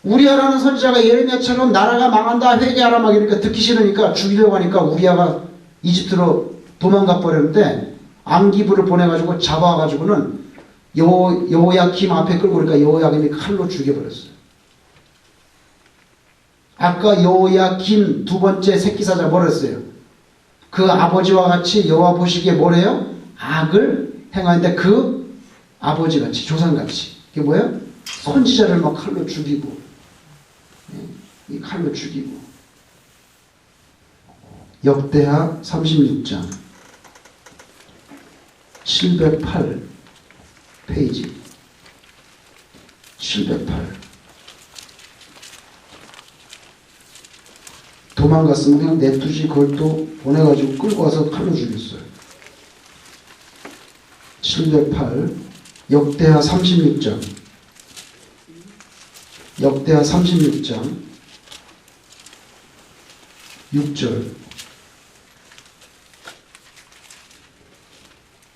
우리야라는 선지자가 예레미야처럼 나라가 망한다 회개하라 막 이러니까 듣기 싫으니까 죽이려고 하니까 우리야가 이집트로 도망가 버렸는데 안기부를 보내가지고 잡아가지고는 여호야김 앞에 끌고 오니까 여호야김이 칼로 죽여버렸어요. 아까 여호야김 두 번째 새끼사자 뭐라 했어요? 그 아버지와 같이 여호와 보시기에 뭐래요? 악을 행하는데 그 아버지같이 조상같이 그게 뭐예요? 선지자를 막 칼로 죽이고 이 칼로 죽이고. 역대하 36장 708 페이지 708 도망갔으면 그냥 내두지 그걸 또 보내가지고 끌고 와서 칼로 죽였어요. 708 역대하 36장 6절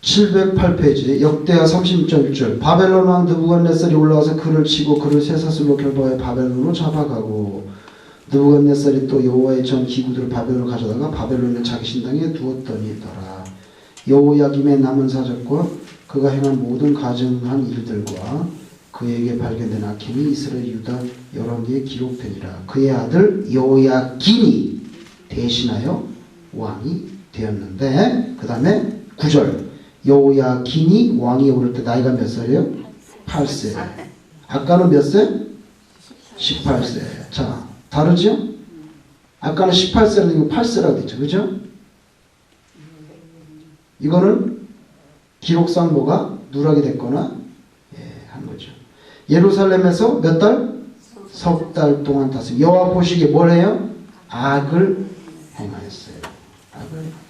708페이지 역대하 36장 6절 바벨론 왕 느부갓네살이 올라와서 그를 치고 그를 쇠사슬로 결박해 바벨론으로 잡아가고 느부갓네살이 또 여호와의 전 기구들을 바벨론으로 가져다가 바벨론의 자기 신당에 두었더니더라. 여호야김의 남은 사적과 그가 행한 모든 가증한 일들과 그에게 발견된 악행이 이스라엘 유다 열왕기에 기록되니라. 그의 아들 여호야김이 대신하여 왕이 되었는데 그 다음에 9절 여호야김이 왕이 오를 때 나이가 몇 살이에요? 8세. 아까는 몇 세? 18세. 자, 다르죠? 아까는 18세라는 이거 8세라고 됐죠. 그죠? 이거는 기록상 뭐가 누락이 됐거나 한 거죠. 예루살렘에서 몇 달? 석 달 동안 다스림. 여호와 보시기에 뭘 해요? 악을 행하였어요. 악을 행하였어요.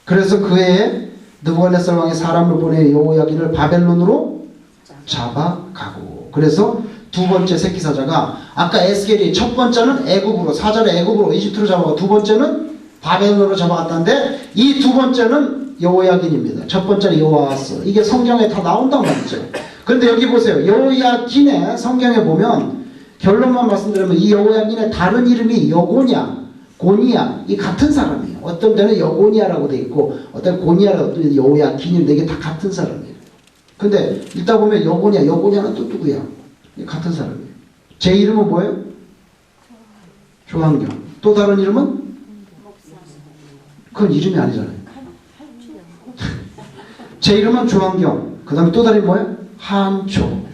그래서 그 해에 느부갓네살 왕이 사람을 보내 여호야긴을 바벨론으로 잡아가고. 그래서 두 번째 새끼 사자가 아까 에스겔이 첫 번째는 애굽으로 사자를 애굽으로 이집트로 잡아가고 두 번째는 바벨론으로 잡아갔다는데 이 두 번째는 여호야긴입니다. 첫 번째는 여호아스. 이게 성경에 다 나온단 말이죠. 그런데 여기 보세요. 여호야긴의 성경에 보면 결론만 말씀드리면 이 여호야긴의 다른 이름이 여고냐, 고니야 이 같은 사람이에요. 어떤 데는 여고니아라고 돼 있고 어떤 고니아라고 또 여호야긴인데 이게 다 같은 사람이에요. 근데 읽다 보면 여고니아는 또 누구야? 같은 사람이에요. 제 이름은 뭐예요? 조한경. 또 다른 이름은? 그건 이름이 아니잖아요. 제 이름은 조한경. 그 다음에 또 다른 이름이 뭐예요? 한초.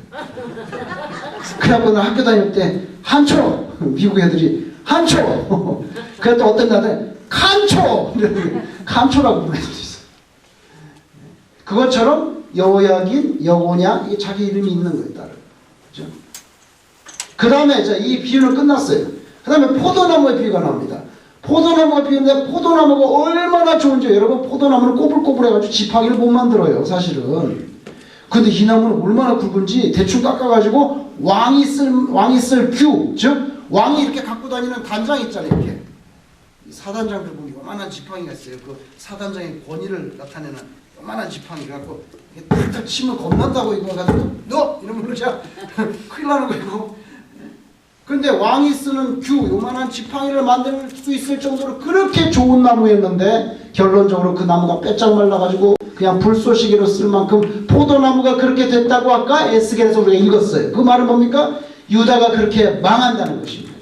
그래갖고 나 학교 다닐 때 한초. 미국 애들이 한초. 그래 또 어떤 날은 칸초. 칸초라고 부르는 수도 있어요. 그것처럼 여호야긴, 여고냐 이게 자기 이름이 있는 거예요. 따로. 그렇죠? 그 다음에 이 비유는 끝났어요. 그 다음에 포도나무의 비유가 나옵니다. 포도나무가 비유인데 포도나무가 얼마나 좋은지 여러분 포도나무는 꼬불꼬불해가지고 지팡이를 못 만들어요. 사실은. 근데 이 나무는 얼마나 굵은지 대충 깎아가지고 왕이 쓸 규, 즉 왕이 이렇게 갖고 다니는 단장 있잖아요. 이렇게 사단장들 보면 요만한 지팡이가 있어요. 그 사단장의 권위를 나타내는 요만한 지팡이 갖고 탁탁 치면 겁난다고 이거 가지고 너 이러면 그러자 큰일 나는 거예요. 근데 왕이 쓰는 규 요만한 지팡이를 만들 수 있을 정도로 그렇게 좋은 나무였는데 결론적으로 그 나무가 빼짝 말라가지고 그냥 불쏘시개로 쓸 만큼 포도나무가 그렇게 됐다고 아까 에스겔에서 우리가 읽었어요. 그 말은 뭡니까? 유다가 그렇게 망한다는 것입니다.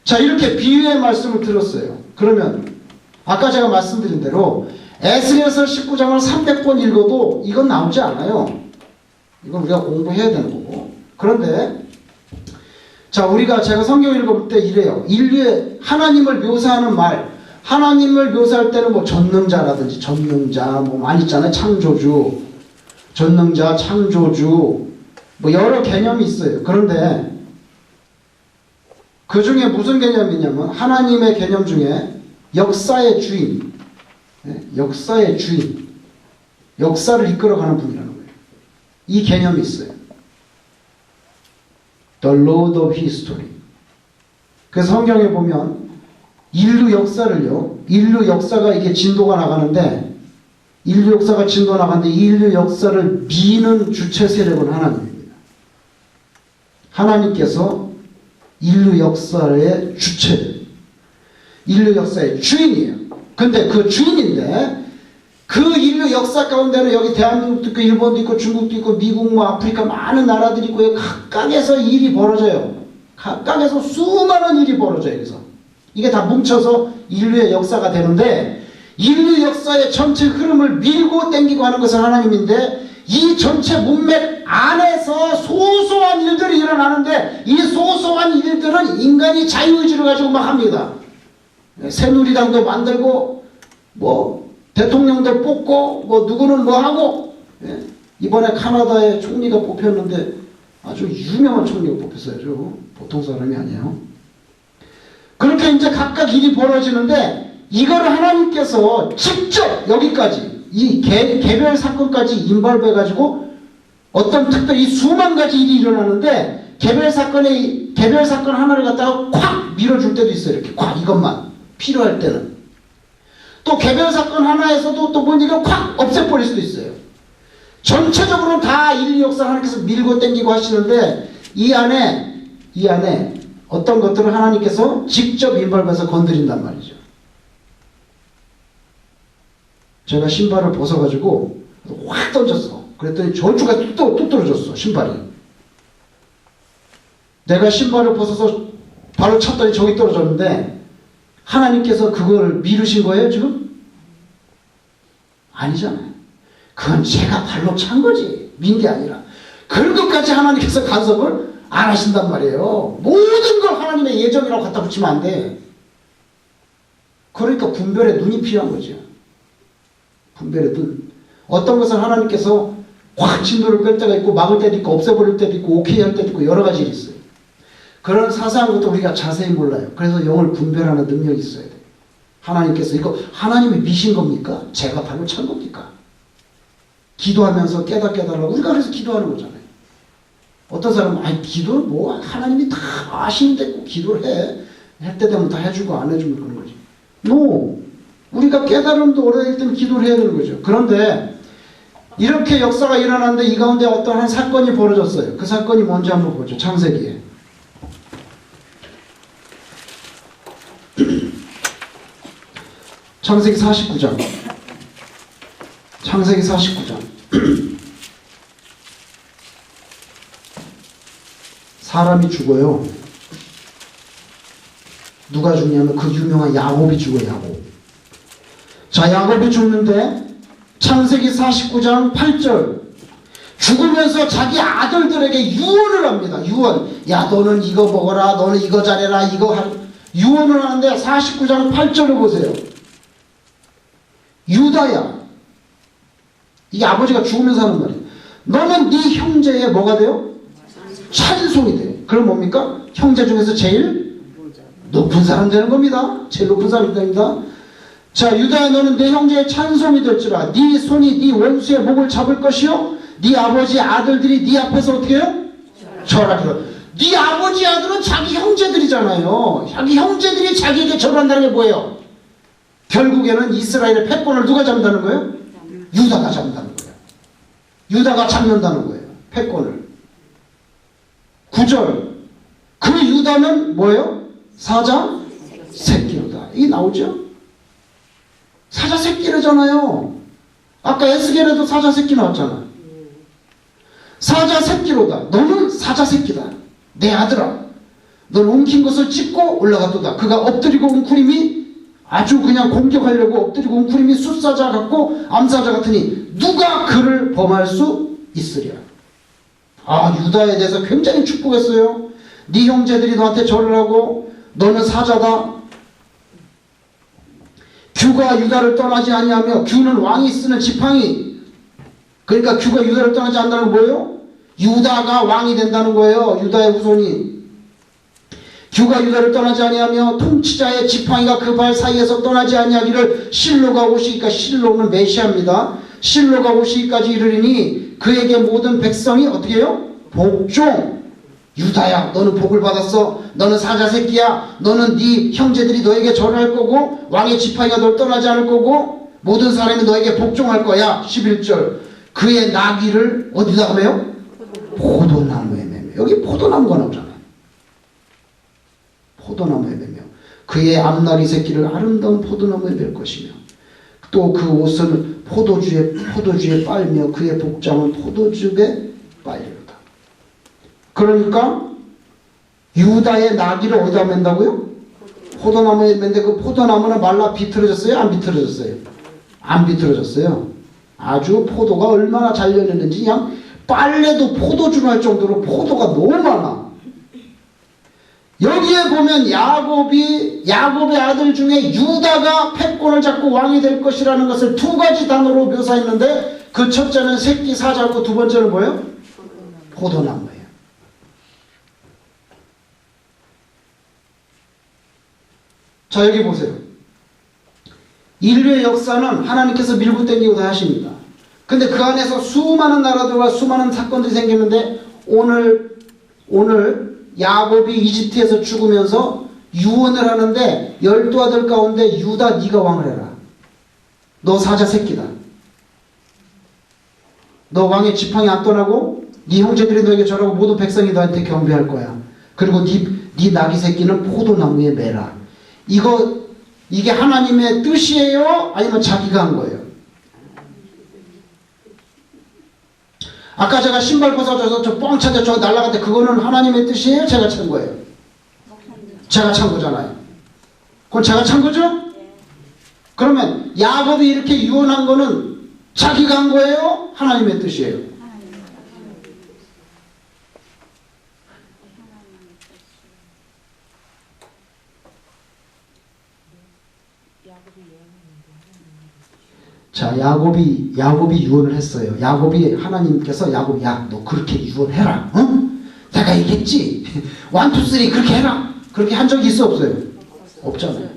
자, 이렇게 비유의 말씀을 들었어요. 그러면 아까 제가 말씀드린 대로 에스겔서 19장을 300번 읽어도 이건 나오지 않아요. 이건 우리가 공부해야 되는 거고. 그런데 자, 제가 성경 읽어볼 때 이래요. 인류의 하나님을 묘사하는 말, 하나님을 묘사할 때는 뭐 전능자라든지 전능자 뭐 많이 있잖아요. 창조주, 전능자, 창조주 뭐 여러 개념이 있어요. 그런데 그 중에 무슨 개념이 있냐면 하나님의 개념 중에 역사의 주인, 역사의 주인, 역사를 이끌어가는 분이라는 거예요. 이 개념이 있어요. The Lord of History. 그래서 성경에 보면 인류 역사가 이게 진도가 나가는데 인류 역사가 진도 나가는데 이 인류 역사를 미는 주체 세력은 하나님입니다. 하나님께서 인류 역사의 주체, 인류 역사의 주인이에요. 근데 그 주인인데 그 인류 역사 가운데는 여기 대한민국도 있고 일본도 있고 중국도 있고 미국 뭐 아프리카 많은 나라들이 있고 각각에서 일이 벌어져요. 각각에서 수많은 일이 벌어져요. 그래서 이게 다 뭉쳐서 인류의 역사가 되는데 인류 역사의 전체 흐름을 밀고 당기고 하는 것은 하나님인데 이 전체 문맥 안에서 소소한 일들이 일어나는데 이 소소한 일들은 인간이 자유의지를 가지고 막 합니다. 새누리당도 만들고 뭐 대통령도 뽑고 뭐 누구는 뭐 하고 이번에 카나다의 총리가 뽑혔는데 아주 유명한 총리가 뽑혔어요. 보통 사람이 아니에요. 그렇게 이제 각각 일이 벌어지는데 이거를 하나님께서 직접 여기까지 이 개별 사건까지 인발해가지고 어떤 특별히 수만 가지 일이 일어나는데 개별 사건 하나를 갖다가 콱 밀어줄 때도 있어요. 이렇게 콱 이것만 필요할 때는 또 개별 사건 하나에서도 또 뭔 일을 콱 없애버릴 수도 있어요. 전체적으로는 다 인류 역사 하나님께서 밀고 당기고 하시는데 이 안에 어떤 것들을 하나님께서 직접 인발해서 건드린단 말이죠. 제가 신발을 벗어가지고 확 던졌어. 그랬더니 저주가 뚝 떨어졌어. 신발이. 내가 신발을 벗어서 발로 찼더니 저기 떨어졌는데 하나님께서 그걸 미루신 거예요 지금? 아니잖아요. 그건 제가 발로 찬 거지. 민 게 아니라. 그런 것까지 하나님께서 간섭을 안 하신단 말이에요. 모든 걸 하나님의 예정이라고 갖다 붙이면 안 돼. 그러니까 분별의 눈이 필요한 거죠. 분별의 눈. 어떤 것은 하나님께서 확 진도를 뺄 때가 있고 막을 때도 있고 없애버릴 때도 있고 오케이 할 때도 있고 여러 가지 일이 있어요. 그런 사소한 것도 우리가 자세히 몰라요. 그래서 영을 분별하는 능력이 있어야 돼요. 하나님께서 이거 하나님이 미신 겁니까? 제가 발로 찬 겁니까? 기도하면서 깨달라고 우리가 그래서 기도하는 거잖아요. 어떤 사람은 아니 기도는 뭐 하나님이 다 아시는데 꼭 기도를 해. 할 때 되면 다 해주고 안 해주면 그런 거지. 우리가 깨달음도 오래될 때는 기도를 해야 되는 거죠. 그런데 이렇게 역사가 일어났는데 이 가운데 어떤 한 사건이 벌어졌어요. 그 사건이 뭔지 한번 보죠. 창세기에. 창세기 49장. 창세기 49장. 사람이 죽어요. 누가 죽냐면 그 유명한 야곱이 죽어요. 야곱. 자, 야곱이 죽는데 창세기 49장 8절 죽으면서 자기 아들들에게 유언을 합니다. 유언. 야 너는 이거 먹어라. 너는 이거 잘해라. 이거 유언을 하는데 49장 8절을 보세요. 유다야. 이게 아버지가 죽으면서 하는 말이에요. 너는 네 형제의 뭐가 돼요? 찬송이 돼. 그럼 뭡니까? 형제 중에서 제일 높은 사람 되는 겁니다. 제일 높은 사람이 됩니다. 자, 유다야 너는 내 형제의 찬송이 될지라. 네 손이 네 원수의 목을 잡을 것이요 네 아버지 아들들이 네 앞에서 어떻게 해요? 절하리라. 네 아버지 아들은 자기 형제들이잖아요. 자기 형제들이 자기에게 절한다는 게 뭐예요? 결국에는 이스라엘의 패권을 누가 잡는다는 거예요? 유다가 잡는다는 거예요. 유다가 잡는다는 거예요. 패권을. 9절. 그 유다는 뭐예요? 사자 새끼로다. 이게 나오죠? 사자 새끼래잖아요. 아까 에스겔에도 사자 새끼 나왔잖아. 사자 새끼로다. 너는 사자 새끼다. 내 아들아. 너는 웅킨 것을 찢고 올라갔도다. 그가 엎드리고 웅크림이 아주 그냥 공격하려고 엎드리고 웅크림이 숫사자 같고 암사자 같으니 누가 그를 범할 수 있으랴. 아, 유다에 대해서 굉장히 축복했어요. 네 형제들이 너한테 절을 하고 너는 사자다. 규가 유다를 떠나지 아니하며 규는 왕이 쓰는 지팡이. 그러니까 규가 유다를 떠나지 않는다는 건 뭐예요? 유다가 왕이 된다는 거예요. 유다의 후손이. 규가 유다를 떠나지 아니하며 통치자의 지팡이가 그 발 사이에서 떠나지 아니하기를 실로가 오시기까지. 실로는 메시아입니다. 실로가 오시기까지 이르리니 그에게 모든 백성이 어떻게 해요? 복종. 유다야 너는 복을 받았어. 너는 사자 새끼야. 너는 네 형제들이 너에게 절할 거고 왕의 지팡이가 널 떠나지 않을 거고 모든 사람이 너에게 복종할 거야. 11절. 그의 나귀를 어디다 매요? 포도나무에 매며. 여기 포도나무가 나오잖아요. 포도나무에 매며 그의 앞날이 새끼를 아름다운 포도나무에 맬 것이며 또 그 옷은 포도주에 빨며 그의 복장은 포도즙에 빨리로다. 그러니까 유다의 나귀를 어디다 맨다고요? 포도나무에 맨데 그 포도나무는 말라 비틀어졌어요? 안 비틀어졌어요? 안 비틀어졌어요. 아주 포도가 얼마나 잘 열렸는지 그냥 빨래도 포도주로 할 정도로 포도가 너무 많아. 여기에 보면 야곱의 아들 중에 유다가 패권을 잡고 왕이 될 것이라는 것을 두 가지 단어로 묘사했는데 그 첫째는 새끼 사자고 두 번째는 뭐예요? 포도나무예요. 자, 여기 보세요. 인류의 역사는 하나님께서 밀고 당기고 다 하십니다. 근데 그 안에서 수많은 나라들과 수많은 사건들이 생기는데 오늘 야곱이 이집트에서 죽으면서 유언을 하는데 12아들 가운데 유다 네가 왕을 해라. 너 사자 새끼다. 너 왕의 지팡이 안 떠나고 네 형제들이 너에게 절하고 모든 백성이 너한테 경배할 거야. 그리고 네 나귀 새끼는 포도나무에 매라. 이게 하나님의 뜻이에요? 아니면 자기가 한 거예요? 아까 제가 신발 벗어져서 저 뻥차게 저 날아갈 때 그거는 하나님의 뜻이에요? 제가 찬 거예요? 제가 찬 거잖아요. 그건 제가 찬 거죠? 그러면 야곱이 이렇게 유언한 거는 자기가 한 거예요? 하나님의 뜻이에요? 자, 야곱이 유언을 했어요. 야곱이 하나님께서 야곱, 야, 너 그렇게 유언해라. 응? 내가 얘기했지. 1, 2, 3 그렇게 해라. 그렇게 한 적이 있어 없어요? 없잖아요.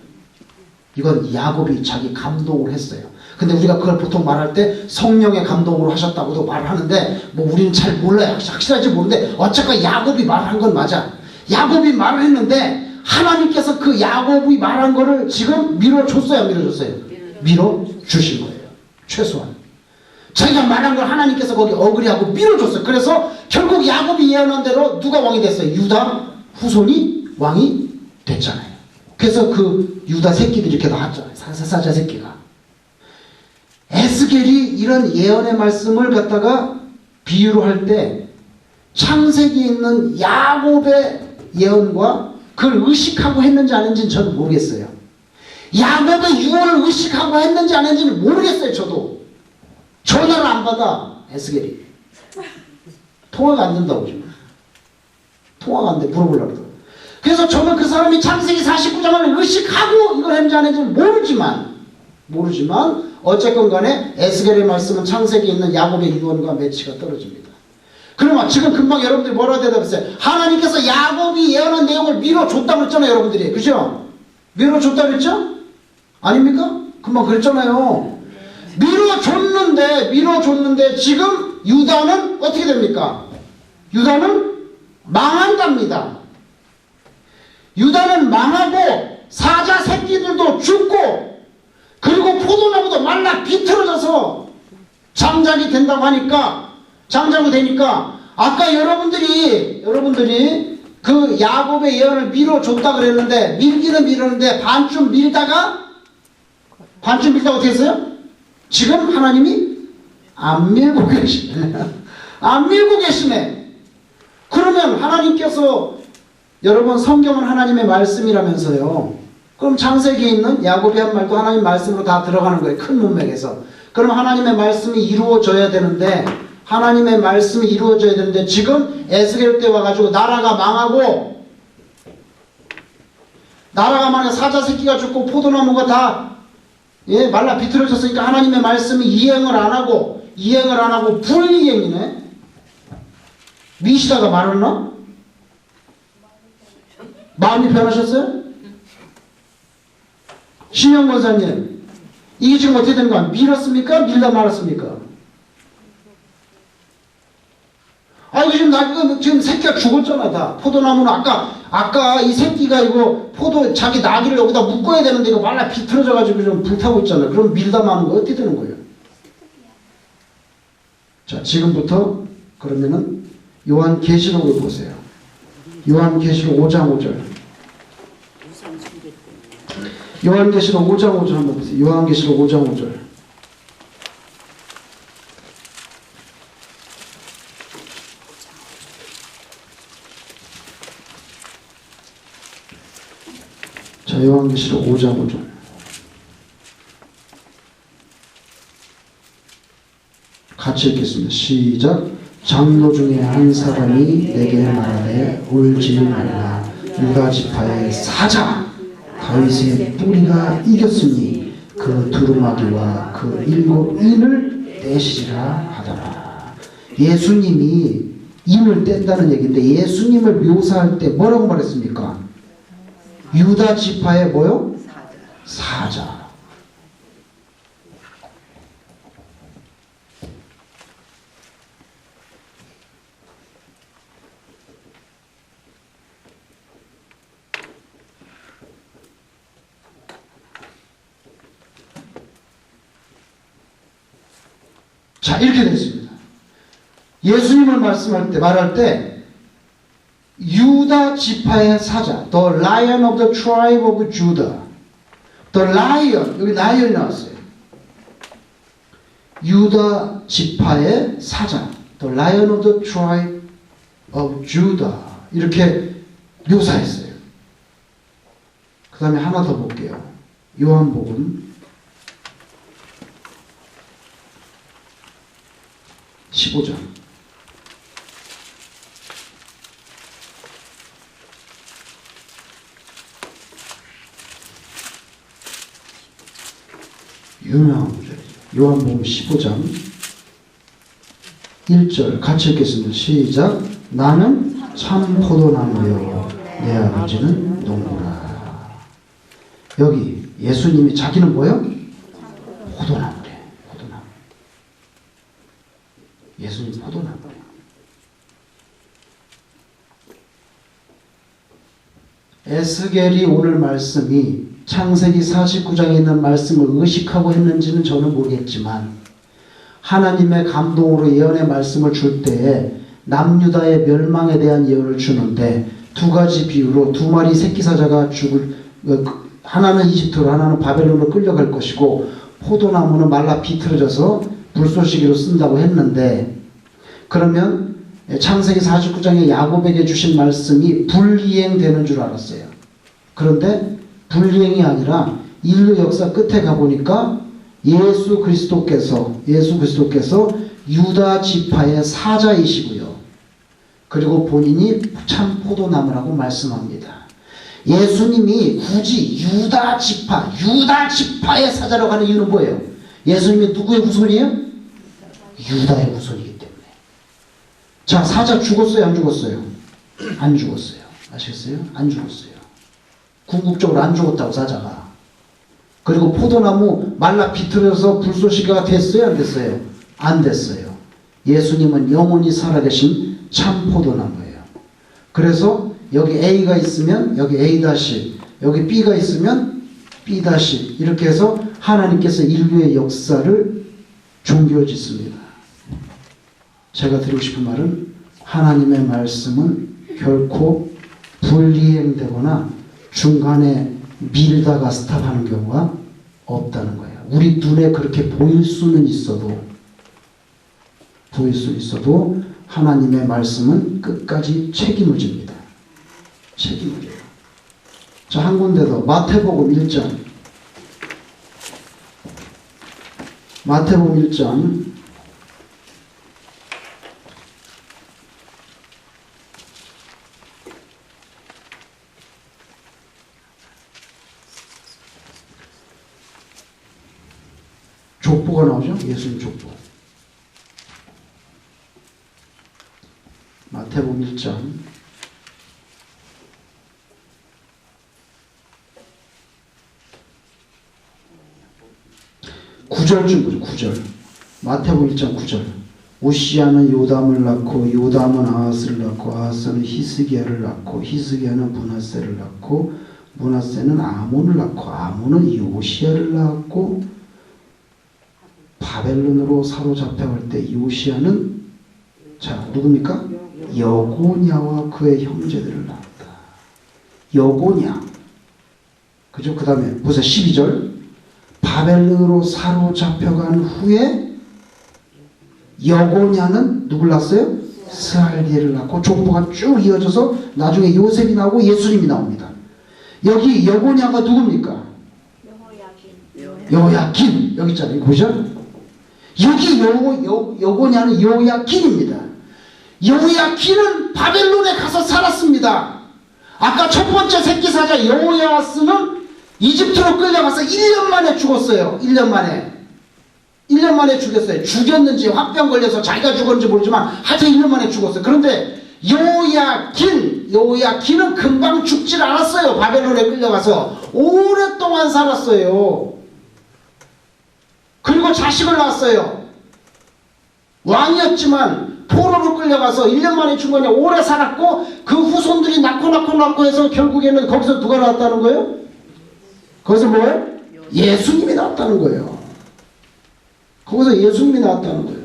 이건 야곱이 자기 감동을 했어요. 근데 우리가 그걸 보통 말할 때 성령의 감동으로 하셨다고도 말을 하는데 뭐 우리는 잘 몰라요. 확실하지 모르는데 어쨌건 야곱이 말한 건 맞아. 야곱이 말을 했는데 하나님께서 그 야곱이 말한 거를 지금 밀어줬어요, 안 밀어줬어요? 밀어주신 거예요. 최소한 자기가 말한 걸 하나님께서 거기 어그리하고 밀어줬어요. 그래서 결국 야곱이 예언한 대로 누가 왕이 됐어요? 유다 후손이 왕이 됐잖아요. 그래서 그 유다 새끼들이 이렇게 나왔잖아요. 사자 새끼가. 에스겔이 이런 예언의 말씀을 갖다가 비유로 할 때 창세기에 있는 야곱의 예언과 그걸 의식하고 했는지 안 했는지는 저는 모르겠어요. 야곱의 유언을 의식하고 했는지 안 했는지는 모르겠어요. 저도 전화를 안 받아. 에스겔이 통화가 안 된다고 지금. 통화가 안 돼. 물어보려고. 그래서 저는 그 사람이 창세기 49장을 의식하고 이걸 했는지 안 했는지는 모르지만 어쨌건 간에 에스겔의 말씀은 창세기에 있는 야곱의 유언과 매치가 떨어집니다. 그러면 지금 금방 여러분들이 뭐라 대답했어요? 하나님께서 야곱이 예언한 내용을 밀어줬다고 했잖아요. 여러분들이. 그죠? 밀어줬다고 그랬죠? 아닙니까? 금방 그랬잖아요. 밀어줬는데 지금 유다는 어떻게 됩니까? 유다는 망한답니다. 유다는 망하고 사자 새끼들도 죽고 그리고 포도나무도 말라 비틀어져서 장작이 된다고 하니까 장작이 되니까 아까 여러분들이 그 야곱의 예언을 밀어줬다 그랬는데 밀기는 밀었는데 반쯤 밀다가 어떻게 했어요? 지금 하나님이 안 밀고 계시네. 안 밀고 계시네. 그러면 하나님께서 여러분 성경은 하나님의 말씀이라면서요. 그럼 창세기에 있는 야곱이 한 말도 하나님 말씀으로 다 들어가는 거예요. 큰 문맥에서. 그럼 하나님의 말씀이 이루어져야 되는데 하나님의 말씀이 이루어져야 되는데 지금 에스겔 때 와가지고 나라가 망하고 사자 새끼가 죽고 포도나무가 다 말라 비틀어졌으니까 하나님의 말씀이 이행을 안 하고 불이행이네. 미시다가 말았나? 마음이 변하셨어요? 신영 권사님, 이게 지금 어떻게 된 거야? 밀었습니까? 밀다 말았습니까? 이거 지금 새끼가 죽었잖아, 다. 포도나무는 아까 이 새끼가 이거 자기 나귀를 여기다 묶어야 되는데 이거 말라 비틀어져가지고 좀 불타고 있잖아. 그럼 밀다 마는 거 어떻게 되는 거예요? 자, 지금부터 그러면은 요한계시록을 보세요. 요한계시록 5장 5절. 요한계시록 5장 5절 한번 보세요. 요한계시록 5장 5절. 자, 요한계시록 5장 5절. 같이 읽겠습니다. 시작. 장로 중에 한 사람이 내게 말하되 울지 말라. 유다 지파의 사자 다윗의 뿌리가 이겼으니 그 두루마기와 그 7인을 떼시리라 하더라. 예수님이 인을 뗀다는 얘기인데 예수님을 묘사할 때 뭐라고 말했습니까? 유다 지파의 뭐요? 사자. 자, 이렇게 됐습니다. 예수님을 말할 때 유다 지파의 사자, The Lion of the Tribe of Judah. The Lion, 여기 라이언이 나왔어요. 유다 지파의 사자, The Lion of the Tribe of Judah. 이렇게 묘사했어요. 그 다음에 하나 더 볼게요. 요한복음 15장. 유명한 구절이죠. 요한복음 15장 1절 같이 읽겠습니다. 시작. 나는 참 포도나무요 내 아버지는 농부라. 여기 예수님이 자기는 뭐요? 포도나무래. 포도나무. 예수님 포도나무래. 에스겔이 오늘 말씀이 창세기 49장에 있는 말씀을 의식하고 했는지는 저는 모르겠지만 하나님의 감동으로 예언의 말씀을 줄 때에 남유다의 멸망에 대한 예언을 주는데 두 가지 비유로 두 마리 새끼사자가 죽을, 하나는 이집트로 하나는 바벨론으로 끌려갈 것이고 포도나무는 말라 비틀어져서 불쏘시개로 쓴다고 했는데, 그러면 창세기 49장에 야곱에게 주신 말씀이 불이행되는 줄 알았어요. 그런데 불이행이 아니라 인류 역사 끝에 가보니까 예수 그리스도께서 유다 지파의 사자이시고요. 그리고 본인이 참 포도나무라고 말씀합니다. 예수님이 굳이 유다 지파의 사자라고 하는 이유는 뭐예요? 예수님이 누구의 후손이에요? 유다의 후손이기 때문에. 자, 사자 죽었어요? 안 죽었어요? 안 죽었어요. 아시겠어요? 안 죽었어요. 궁극적으로 안 죽었다고 사자가. 그리고 포도나무 말라 비틀어서 불쏘시개가 됐어요? 안 됐어요? 안 됐어요. 예수님은 영원히 살아계신 참 포도나무예요. 그래서 여기 A가 있으면 여기 A-, 여기 B가 있으면 B- 이렇게 해서 하나님께서 인류의 역사를 종교짓습니다. 제가 드리고 싶은 말은 하나님의 말씀은 결코 불이행되거나 중간에 밀다가 스탑하는 경우가 없다는 거예요. 우리 눈에 그렇게 보일 수는 있어도 하나님의 말씀은 끝까지 책임을 집니다. 책임을 져요. 자, 한 군데 더. 마태복음 1장. 마태복음 1장. 족보가 나오죠? 예수님 족보. 마태복음 1장 9절 좀 보죠. 9절. 마태복음 1장 9절. 우시야는 요담을 낳고 요담은 아하스를 낳고 아하스는 히스기야를 낳고 히스기야는 므낫세를 낳고 므낫세는 아몬을 낳고 아몬은 요시야를 낳았고 바벨론으로 사로잡혀갈 때 요시야는 자 누굽니까? 여고냐와 그의 형제들을 낳았다. 여고냐. 그죠? 그 다음에 보세요. 12절. 바벨론으로 사로잡혀간 후에 여고냐는 누굴 낳았어요? 스알디엘을 낳고 족보가 쭉 이어져서 나중에 요셉이 나오고 예수님이 나옵니다. 여기 여고냐가 누굽니까? 여호야긴. 여기 있잖아요. 이거 보죠? 여기 여고냐는 여호야긴입니다. 여호야긴은 바벨론에 가서 살았습니다. 아까 첫 번째 새끼사자 여호야스는 이집트로 끌려가서 1년 만에 죽었어요. 1년 만에 죽였어요. 죽였는지 화병 걸려서 자기가 죽었는지 모르지만 하여튼 1년 만에 죽었어요. 그런데 여호야긴은 금방 죽질 않았어요. 바벨론에 끌려가서 오랫동안 살았어요. 그리고 자식을 낳았어요. 왕이었지만 포로로 끌려가서 1년 만에 죽은 거냐. 오래 살았고 그 후손들이 낳고 해서 결국에는 거기서 누가 나왔다는 거예요? 거기서 뭐예요? 예수님이 나왔다는 거예요. 거기서 예수님이 나왔다는 거예요.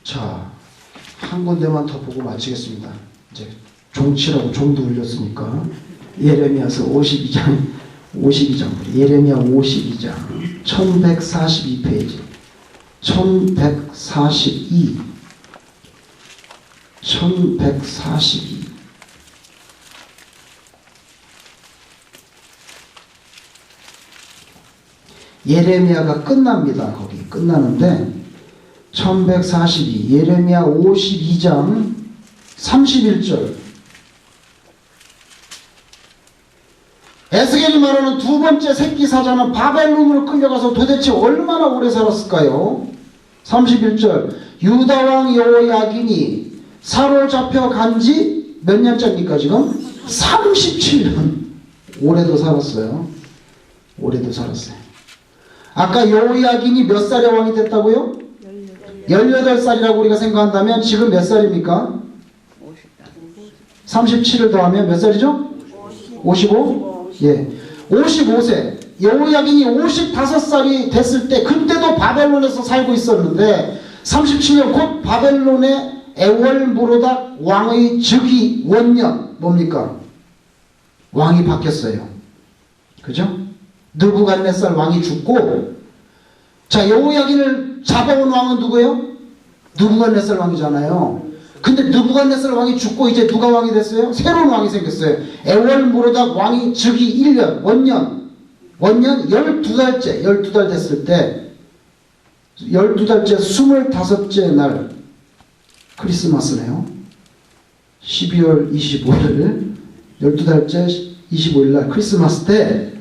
자, 한 군데만 더 보고 마치겠습니다. 이제 종치라고 종도 울렸으니까. 예레미야서 52장, 예레미야 52장, 1142페이지, 1142, 1142. 예레미야가 끝납니다. 거기 끝나는데 1142 예레미야 52장 31절 에스겔이 말하는 두 번째 새끼 사자는 바벨론으로 끌려가서 도대체 얼마나 오래 살았을까요? 31절 유다 왕 여호야긴이 사로잡혀 간지 몇 년째입니까 지금? 37년. 올해도 살았어요. 올해도 살았어요. 아까 여호야긴이 몇 살에 왕이 됐다고요? 18살이라고 우리가 생각한다면 지금 몇 살입니까? 37을 더하면 몇 살이죠? 55? 예. 55세. 여호야긴이 55살이 됐을 때 그때도 바벨론에서 살고 있었는데 37년 곧 바벨론의 에월무로닥 왕의 즉위 원년 뭡니까? 왕이 바뀌었어요. 그죠? 느부갓네살 왕이 죽고 자 여호야긴을 잡아온 왕은 누구예요? 느부갓네살 왕이잖아요. 근데 느부갓네살 왕이 죽고 이제 누가 왕이 됐어요? 새로운 왕이 생겼어요. 에월무로닥 왕이 즉위 1년 원년 12달째 12달 됐을 때 12달째 25째 날 크리스마스네요. 12월 25일 12달째 25일 날 크리스마스 때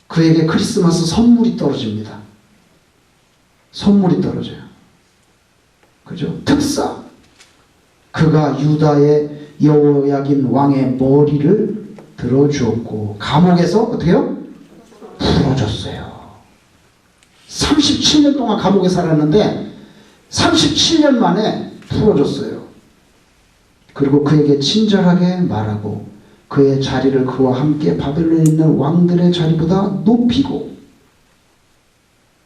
그에게 크리스마스 선물이 떨어집니다. 선물이 떨어져요. 그죠? 특사. 그가 유다의 여호야긴 왕의 머리를 들어주었고 감옥에서 어떻게요? 풀어줬어요. 37년 동안 감옥에 살았는데 37년 만에 풀어줬어요. 그리고 그에게 친절하게 말하고 그의 자리를 그와 함께 바벨론에 있는 왕들의 자리보다 높이고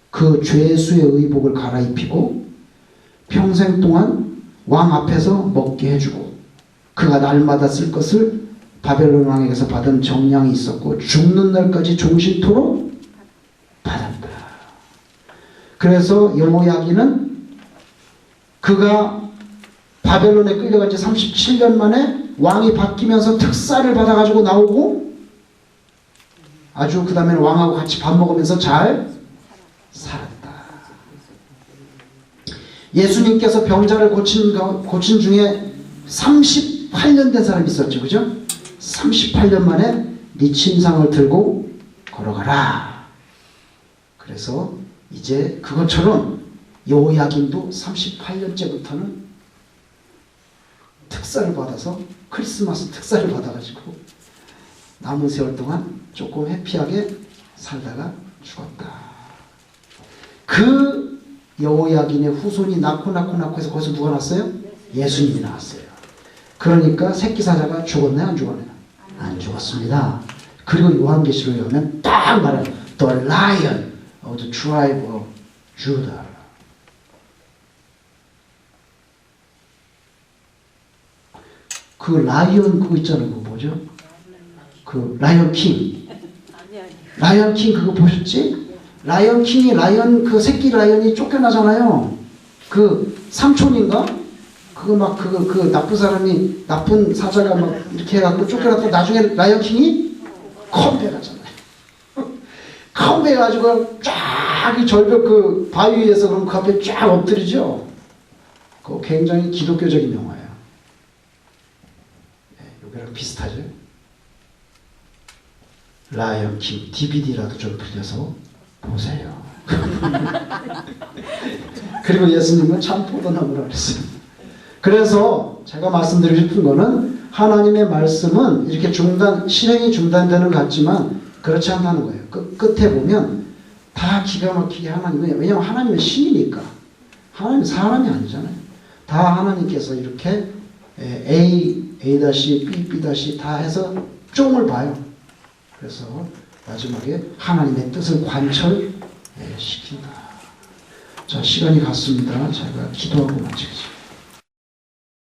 그 죄수의 의복을 갈아입히고 평생 동안 왕 앞에서 먹게 해주고 그가 날마다 쓸 것을 바벨론 왕에게서 받은 정량이 있었고 죽는 날까지 종신토록 받았다. 그래서 여호야긴은 그가 바벨론에 끌려간 지 37년 만에 왕이 바뀌면서 특사를 받아가지고 나오고 아주 그 다음에는 왕하고 같이 밥 먹으면서 잘 살았다. 예수님께서 병자를 고친 중에 38년 된 사람이 있었죠. 그죠? 38년 만에 네 침상을 들고 걸어가라. 그래서 이제 그것처럼 여호야긴도 38년째부터는 특사를 받아서 크리스마스 특사를 받아가지고 남은 세월 동안 조금 해피하게 살다가 죽었다. 그 여호야긴의 후손이 낳고 해서 거기서 누가 났어요? 예수님이 나왔어요. 그러니까 새끼 사자가 죽었나요? 안 죽었나요? 안 죽었습니다. 그리고 요한계시록에 보면 딱 말해요. The Lion of the Tribe of Judah. 그 라이언 그거 있잖아요. 그거 뭐죠? 그 라이언 킹. 라이언 킹 그거 보셨지? 라이언 킹이 라이언 그 새끼 라이언이 쫓겨나잖아요. 그 삼촌인가? 그거 막 그 나쁜 사람이 나쁜 사자가 막 이렇게 해갖고 쫓겨났다 나중에 라이언 킹이 컴백하잖아요. 컴백해가지고 쫙 이 절벽 그 바위 위에서 그럼 그 앞에 쫙 엎드리죠. 그거 굉장히 기독교적인 영화예요. 여기랑 비슷하죠? 라이언 킹 DVD라도 좀 빌려서 보세요. 그리고 예수님은 참 포도나무라 그랬어요. 그래서 제가 말씀드리고 싶은 거는 하나님의 말씀은 이렇게 실행이 중단되는 것 같지만 그렇지 않다는 거예요. 끝에 보면 다 기가 막히게 하나님은, 왜냐하면 하나님은 신이니까. 하나님은 사람이 아니잖아요. 다 하나님께서 이렇게 A, B, B 다 해서 쫑을 봐요. 그래서 마지막에 하나님의 뜻을 관철시킨다. 자, 시간이 갔습니다. 제가 기도하고 마치겠습니다.